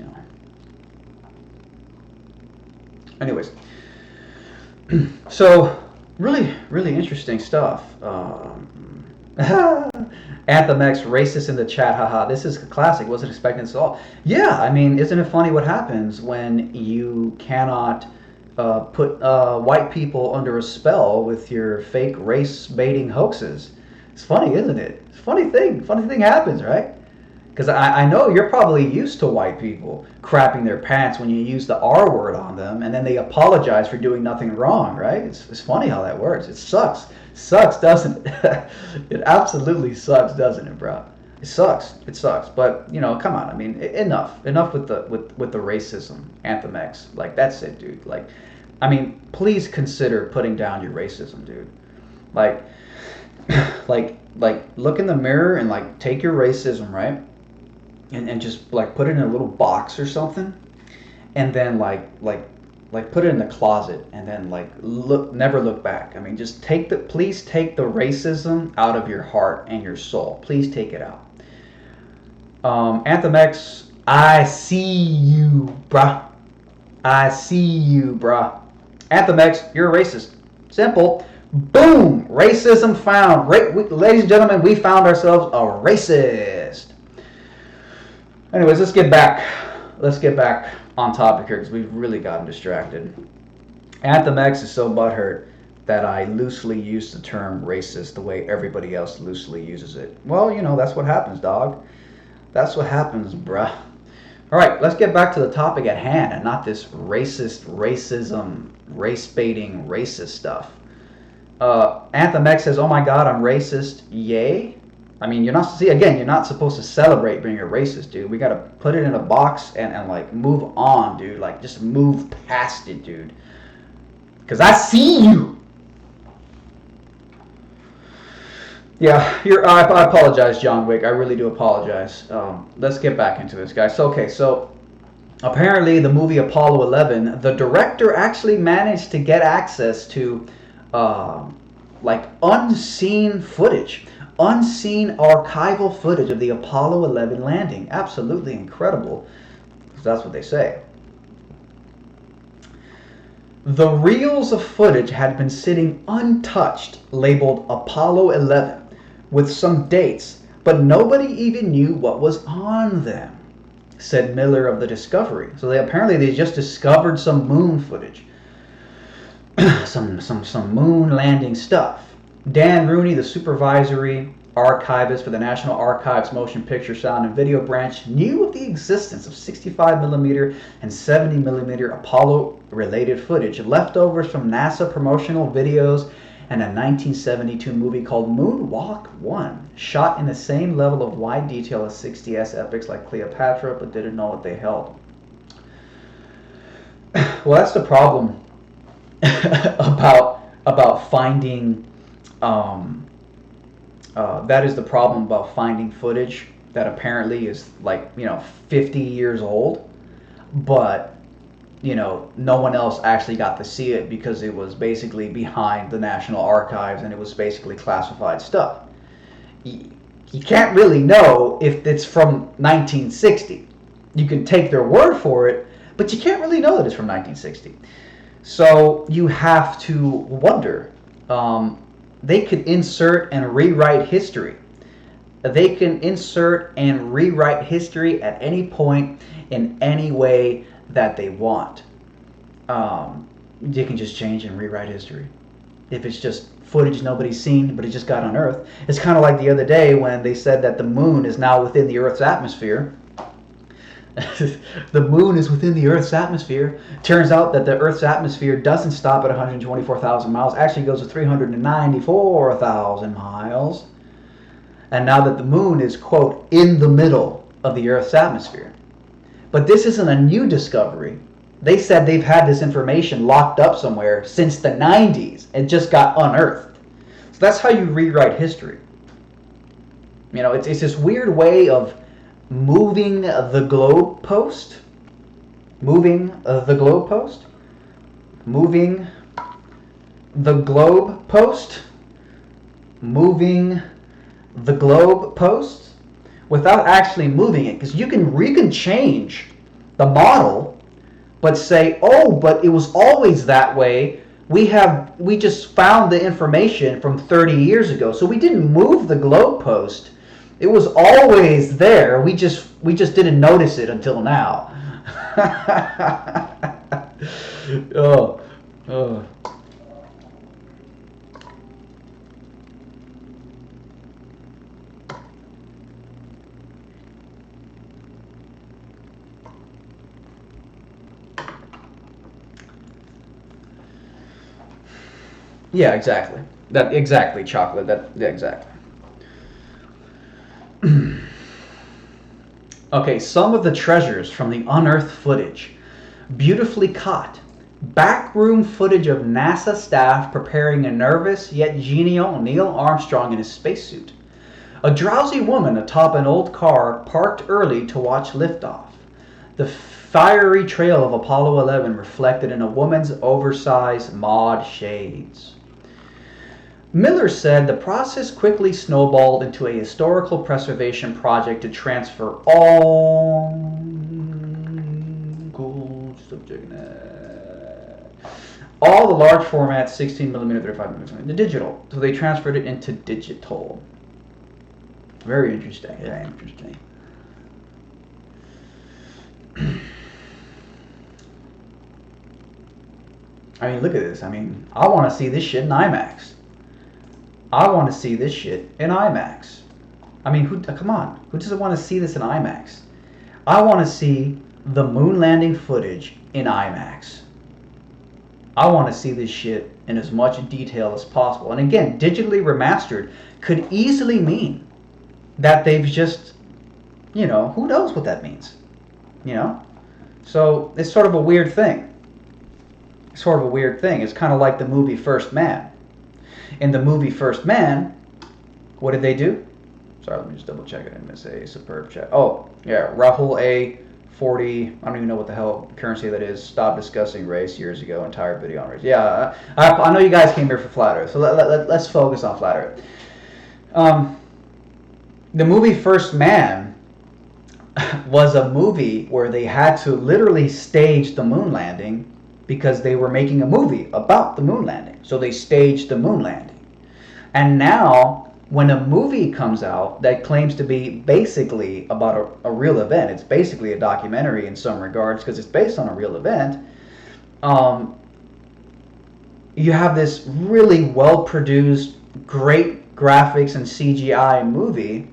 Anyways, so really interesting stuff. Anthem X racist in the chat. Haha, this is a classic. Wasn't expecting this at all. Yeah, I mean, isn't it funny what happens when you cannot put white people under a spell with your fake race baiting hoaxes? It's funny, isn't it? It's a funny thing happens, right? Because I know you're probably used to white people crapping their pants when you use the R word on them, and then they apologize for doing nothing wrong, right? It's funny how that works. It sucks. Sucks, doesn't it? It absolutely sucks, doesn't it, bro? It sucks. But come on. I mean, enough with the racism. Anthem X. Like, that's it, dude. Like, I mean, please consider putting down your racism, dude. Like, like, look in the mirror and like take your racism, right? And just like put it in a little box or something, and then like put it in the closet, and then like never look back. I mean, just please take the racism out of your heart and your soul. Please take it out. Anthem X, I see you, bruh. I see you, bruh. Anthem X, you're a racist. Simple. Boom! Racism found. Ladies and gentlemen, we found ourselves a racist. Anyways, let's get back on topic here, because we've really gotten distracted. Anthem X is so butthurt that I loosely use the term racist the way everybody else loosely uses it. Well, you know, that's what happens, dog. That's what happens, bruh. All right, let's get back to the topic at hand and not this racism, race-baiting, racist stuff. Anthem X says, oh my God, I'm racist. Yay. I mean, you're not supposed to celebrate being a racist, dude. We got to put it in a box and like move on, dude. Like, just move past it, dude. Because I see you. Yeah, I apologize, John Wick. I really do apologize. Let's get back into this, guys. So apparently the movie Apollo 11, the director actually managed to get access to like unseen footage. Unseen archival footage of the Apollo 11 landing. Absolutely incredible. That's what they say. The reels of footage had been sitting untouched, labeled Apollo 11, with some dates, but nobody even knew what was on them, said Miller of the Discovery. So they just discovered some moon footage. some moon landing stuff. Dan Rooney, the supervisory archivist for the National Archives Motion Picture, Sound, and Video Branch, knew of the existence of 65mm and 70mm Apollo-related footage, leftovers from NASA promotional videos, and a 1972 movie called Moonwalk 1, shot in the same level of wide detail as 60s epics like Cleopatra, but didn't know what they held. Well, that's the problem about finding. That is the problem about finding footage that apparently is 50 years old, but no one else actually got to see it because it was basically behind the National Archives and it was basically classified stuff. You can't really know if it's from 1960. You can take their word for it, but you can't really know that it's from 1960. So you have to wonder. They could insert and rewrite history. They can insert and rewrite history at any point in any way that they want. They can just change and rewrite history. If it's just footage nobody's seen, but it just got unearthed. It's kind of like the other day when they said that the moon is now within the Earth's atmosphere. The moon is within the Earth's atmosphere. Turns out that the Earth's atmosphere doesn't stop at 124,000 miles. Actually goes to 394,000 miles. And now that the moon is, quote, in the middle of the Earth's atmosphere. But this isn't a new discovery. They said they've had this information locked up somewhere since the 90s. It just got unearthed. So that's how you rewrite history. It's this weird way of moving the globe post. Moving the globe post. Moving the globe post. Moving the globe post without actually moving it, because you can change the model, but say, oh, but it was always that way. We just found the information from 30 years ago, so we didn't move the globe post. It was always there. We just didn't notice it until now. Oh. Yeah, exactly. Exactly, chocolate. Exactly. Okay, some of the treasures from the unearthed footage, beautifully caught, Backroom footage of NASA staff preparing a nervous yet genial Neil Armstrong in his spacesuit. A drowsy woman atop an old car parked early to watch liftoff. The fiery trail of Apollo 11 reflected in a woman's oversized mod shades. Miller said the process quickly snowballed into a historical preservation project to transfer all the large format 16mm, 35mm to digital. So they transferred it into digital. Very interesting. Very interesting. I mean, look at this. I mean, I want to see this shit in IMAX. I want to see this shit in IMAX. I mean, come on. Who doesn't want to see this in IMAX? I want to see the moon landing footage in IMAX. I want to see this shit in as much detail as possible. And again, digitally remastered could easily mean that they've just, you know, who knows what that means, you know? So it's sort of a weird thing. It's kind of like the movie First Man. In the movie First Man, what did they do? Sorry, let me just double check it. I miss a superb chat. Oh, yeah, Rahul A40, I don't even know what the hell currency that is, stopped discussing race years ago, entire video on race. Yeah, I know you guys came here for Flat Earth, so let's focus on Flat Earth. The movie First Man was a movie where they had to literally stage the moon landing because they were making a movie about the moon landing. So they staged the moon landing. And now, when a movie comes out that claims to be basically about a real event, it's basically a documentary in some regards because it's based on a real event, you have this really well-produced, great graphics and CGI movie,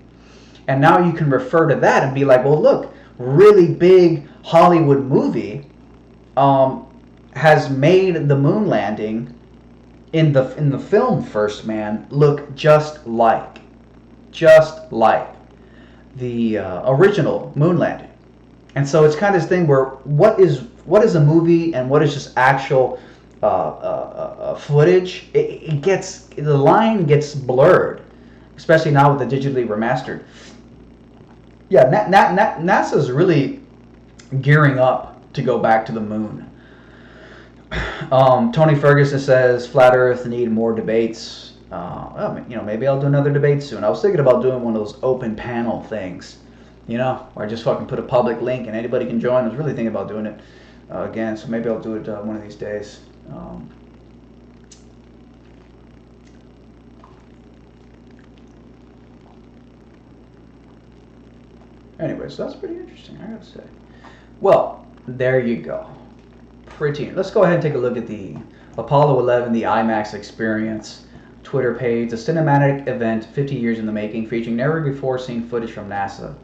and now you can refer to that and be like, well, look, really big Hollywood movie has made the moon landing in the film First Man look just like the original moon landing. And so it's kind of this thing where what is a movie and what is just actual footage? The line gets blurred, especially now with the digitally remastered. Yeah, NASA's really gearing up to go back to the moon. Tony Ferguson says Flat Earth need more debates. Maybe I'll do another debate soon. I was thinking about doing one of those open panel things, where I just fucking put a public link and anybody can join. I was really thinking about doing it again, so maybe I'll do it one of these days. Anyway, so that's pretty interesting, I gotta say. Well, there you go. Let's go ahead and take a look at the Apollo 11, the IMAX experience Twitter page, a cinematic event 50 years in the making, featuring never before seen footage from NASA.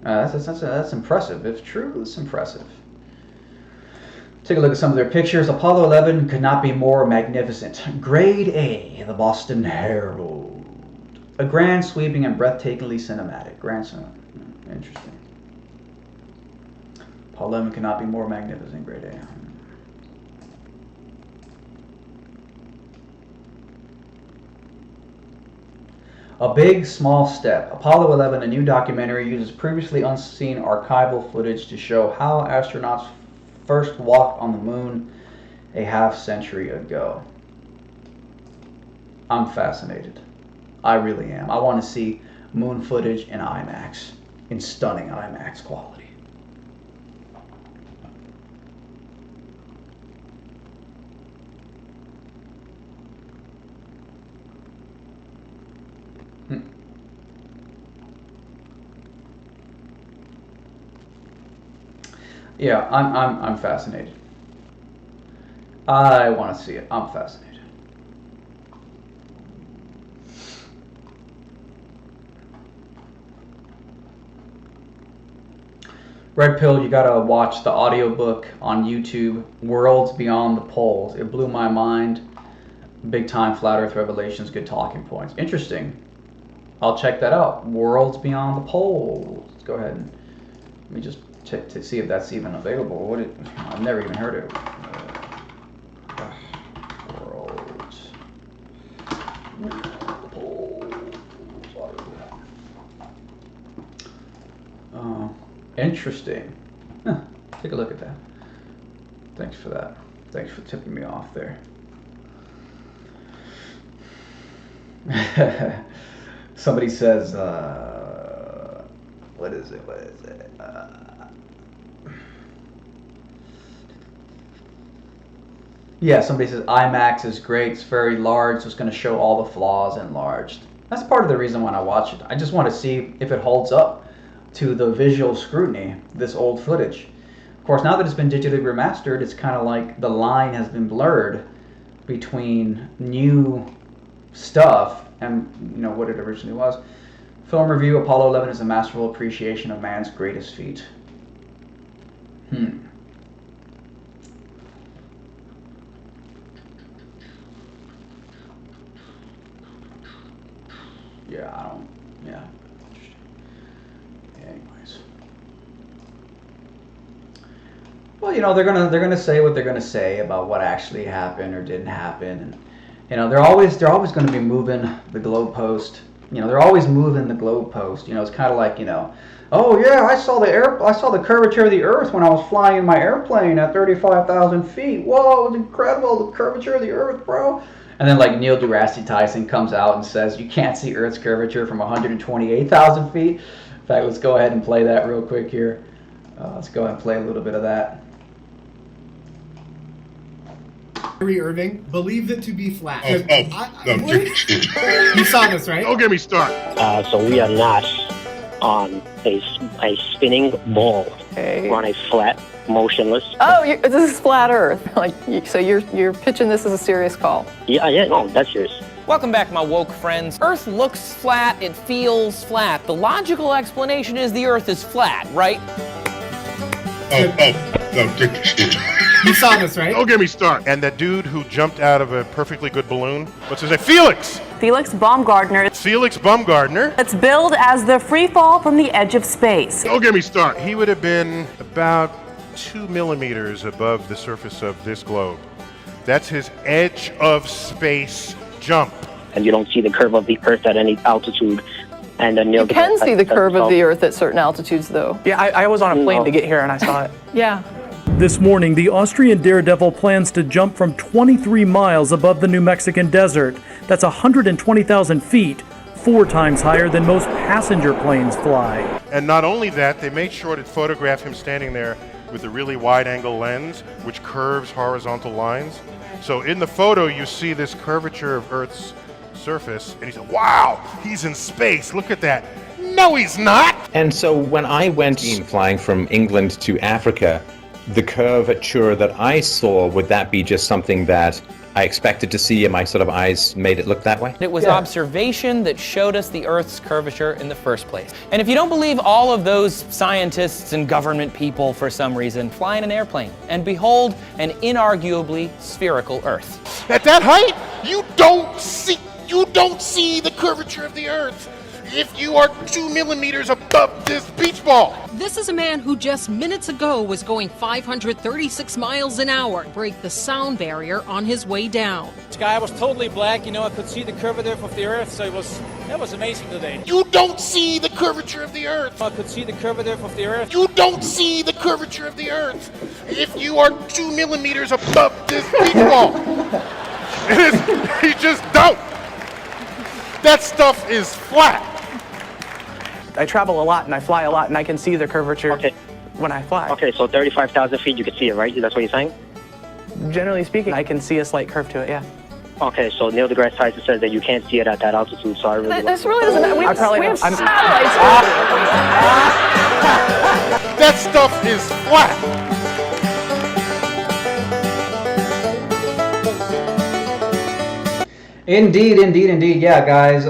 That's impressive. If true, it's impressive. Take a look at some of their pictures. Apollo 11 could not be more magnificent. Grade A, the Boston Herald. A grand, sweeping, and breathtakingly cinematic. Interesting. Apollo 11 cannot be more magnificent. Grade A. A Big Small Step. Apollo 11, a new documentary, uses previously unseen archival footage to show how astronauts first walked on the moon a half-century ago. I'm fascinated. I really am. I want to see moon footage in IMAX, in stunning IMAX quality. Yeah, I'm fascinated. I want to see it. I'm fascinated. Red Pill, you gotta watch the audiobook on YouTube, Worlds Beyond the Poles. It blew my mind. Big time flat earth revelations, good talking points. Interesting. I'll check that out. Worlds Beyond the Poles. Let's go ahead and let me just check to see if that's even available. I've never even heard of it. Interesting. Huh, take a look at that. Thanks for that. Thanks for tipping me off there. Somebody says, what is it? Yeah, somebody says IMAX is great. It's very large, so it's going to show all the flaws enlarged. That's part of the reason why I watch it. I just want to see if it holds up to the visual scrutiny, this old footage. Of course, now that it's been digitally remastered, it's kind of like the line has been blurred between new stuff and what it originally was. Film review: Apollo 11 is a masterful appreciation of man's greatest feat. Yeah. Anyways. Well, they're gonna say what they're gonna say about what actually happened or didn't happen, and they're always going to be moving the goalpost. They're always moving the goalpost. It's kind of like oh yeah, I saw the curvature of the Earth when I was flying in my airplane at 35,000 feet. Whoa, it was incredible, the curvature of the Earth, bro. And then like Neil deGrasse Tyson comes out and says you can't see Earth's curvature from 128,000 feet. In fact, let's go ahead and play that real quick here. Let's go ahead and play a little bit of that. Kyrie Irving believed it to be flat. You saw this, right? Don't get me started. So we are not on a spinning ball. Okay. We're on a flat, motionless. Oh, this is flat Earth. So you're pitching this as a serious call. Yeah, no, that's serious. Welcome back, my woke friends. Earth looks flat, it feels flat. The logical explanation is the Earth is flat, right? You saw this, right? Don't get me started. And that dude who jumped out of a perfectly good balloon, what's his name? Felix Baumgartner. Felix Baumgartner. It's billed as the free fall from the edge of space. Don't get me started. He would have been about 2 millimeters above the surface of this globe. That's his edge of space jump. And you don't see the curve of the Earth at any altitude. And then You can see the curve of the Earth at certain altitudes, though. Yeah, I was on a plane to get here and I saw it. Yeah. This morning, the Austrian daredevil plans to jump from 23 miles above the New Mexican desert. That's 120,000 feet, 4 times higher than most passenger planes fly. And not only that, they made sure to photograph him standing there with a really wide-angle lens, which curves horizontal lines. So in the photo, you see this curvature of Earth's surface, and he said, wow, he's in space, look at that. No, he's not! And so when I went flying from England to Africa, the curvature that I saw, would that be just something that I expected to see and my sort of eyes made it look that way? It was observation that showed us the Earth's curvature in the first place. And if you don't believe all of those scientists and government people for some reason, fly in an airplane and behold an inarguably spherical Earth. At that height, you don't see the curvature of the Earth if you are 2 millimeters above this beach ball. This is a man who just minutes ago was going 536 miles an hour, break the sound barrier on his way down. The sky was totally black, I could see the curvature of the Earth, so that was amazing today. You don't see the curvature of the Earth. I could see the curvature of the Earth. You don't see the curvature of the Earth if you are 2 millimeters above this beach ball. You just don't. That stuff is flat. I travel a lot and I fly a lot and I can see the curvature when I fly. Okay, so 35,000 feet, you can see it, right? That's what you're saying? Generally speaking, I can see a slight curve to it, yeah. Okay, so Neil deGrasse Tyson says that you can't see it at that altitude, so I really... This really doesn't... We have satellites. That stuff is flat. Indeed. Yeah, guys.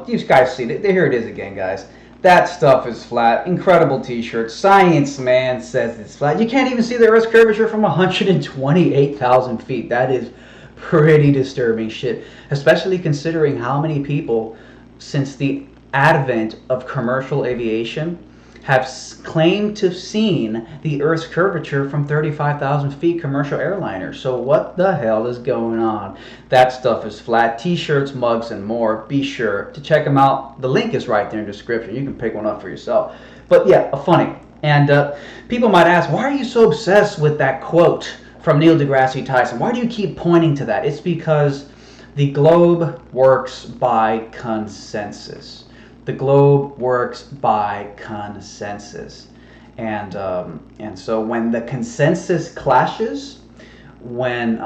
You guys see it. Here it is again, guys. That stuff is flat. Incredible t-shirt. Science Man says it's flat. You can't even see the Earth's curvature from 128,000 feet. That is pretty disturbing shit. Especially considering how many people, since the advent of commercial aviation, have claimed to have seen the Earth's curvature from 35,000 feet, commercial airliners. So what the hell is going on? That stuff is flat. T-shirts, mugs, and more. Be sure to check them out. The link is right there in the description. You can pick one up for yourself. But yeah, funny. And people might ask, why are you so obsessed with that quote from Neil deGrasse Tyson? Why do you keep pointing to that? It's because the globe works by consensus. The globe works by consensus. And so when the consensus clashes, when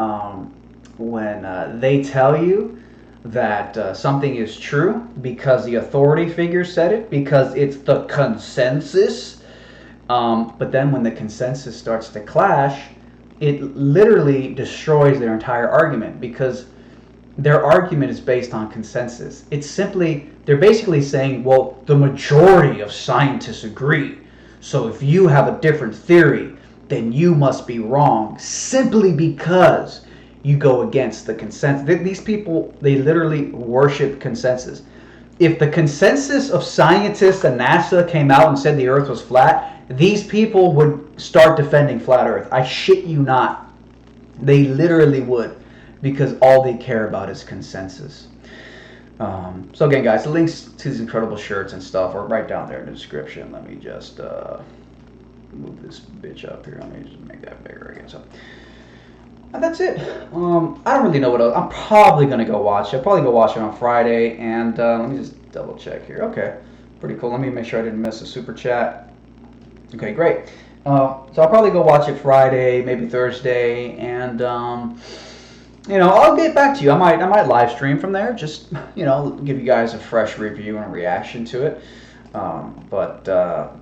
they tell you that something is true because the authority figure said it, because it's the consensus, but then when the consensus starts to clash, it literally destroys their entire argument, because their argument is based on consensus. It's simply, they're basically saying, well, the majority of scientists agree. So if you have a different theory, then you must be wrong, simply because you go against the consensus. These people, they literally worship consensus. If the consensus of scientists and NASA came out and said the Earth was flat, these people would start defending flat Earth. I shit you not. They literally would, because all they care about is consensus. So again, guys, the links to these incredible shirts and stuff are right down there in the description. Let me just move this bitch up here. Let me just make that bigger again. So that's it. I don't really know what else. I'm probably going to go watch it. I'll probably go watch it on Friday. And let me just double check here. Okay, pretty cool. Let me make sure I didn't miss a super chat. Okay, great. So I'll probably go watch it Friday, maybe Thursday, and you know, I'll get back to you. I might live stream from there. Just, you know, give you guys a fresh review and a reaction to it. But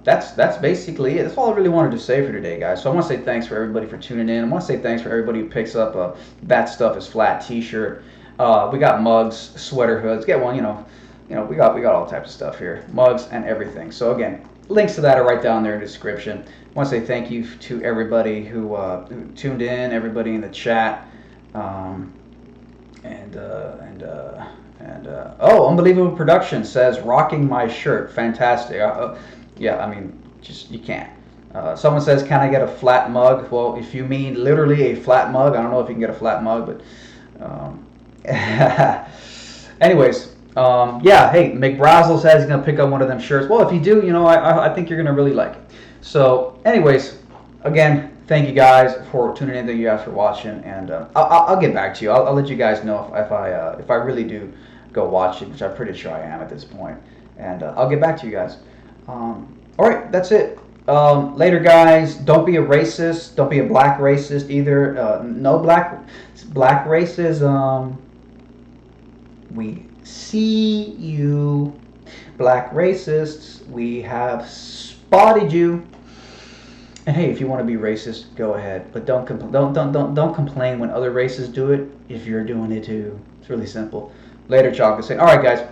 that's basically it. That's all I really wanted to say for today, guys. So I want to say thanks for everybody for tuning in. I want to say thanks for everybody who picks up a That Stuff Is Flat t-shirt. We got mugs, sweater hoods. Get one, you know, we got all types of stuff here. Mugs and everything. So again, links to that are right down there in the description. I want to say thank you to everybody who tuned in, everybody in the chat. Oh, Unbelievable Production says, rocking my shirt. Fantastic. Yeah, I mean, just, you can't. Someone says, can I get a flat mug? Well, if you mean literally a flat mug, I don't know if you can get a flat mug, but anyways, yeah, hey, McBrazzle says he's going to pick up one of them shirts. Well, if you do, you know, I think you're going to really like it. So, anyways, again, thank you guys for tuning in. Thank you guys for watching, and I'll get back to you. I'll let you guys know if I really do go watch it, which I'm pretty sure I am at this point, and I'll get back to you guys. All right, that's it. Later, guys. Don't be a racist. Don't be a black racist either. No black racism. We see you, black racists. We have spotted you. And hey, if you want to be racist, go ahead, but don't complain when other races do it if you're doing it too. It's really simple. Later, Chocolate. All right, guys.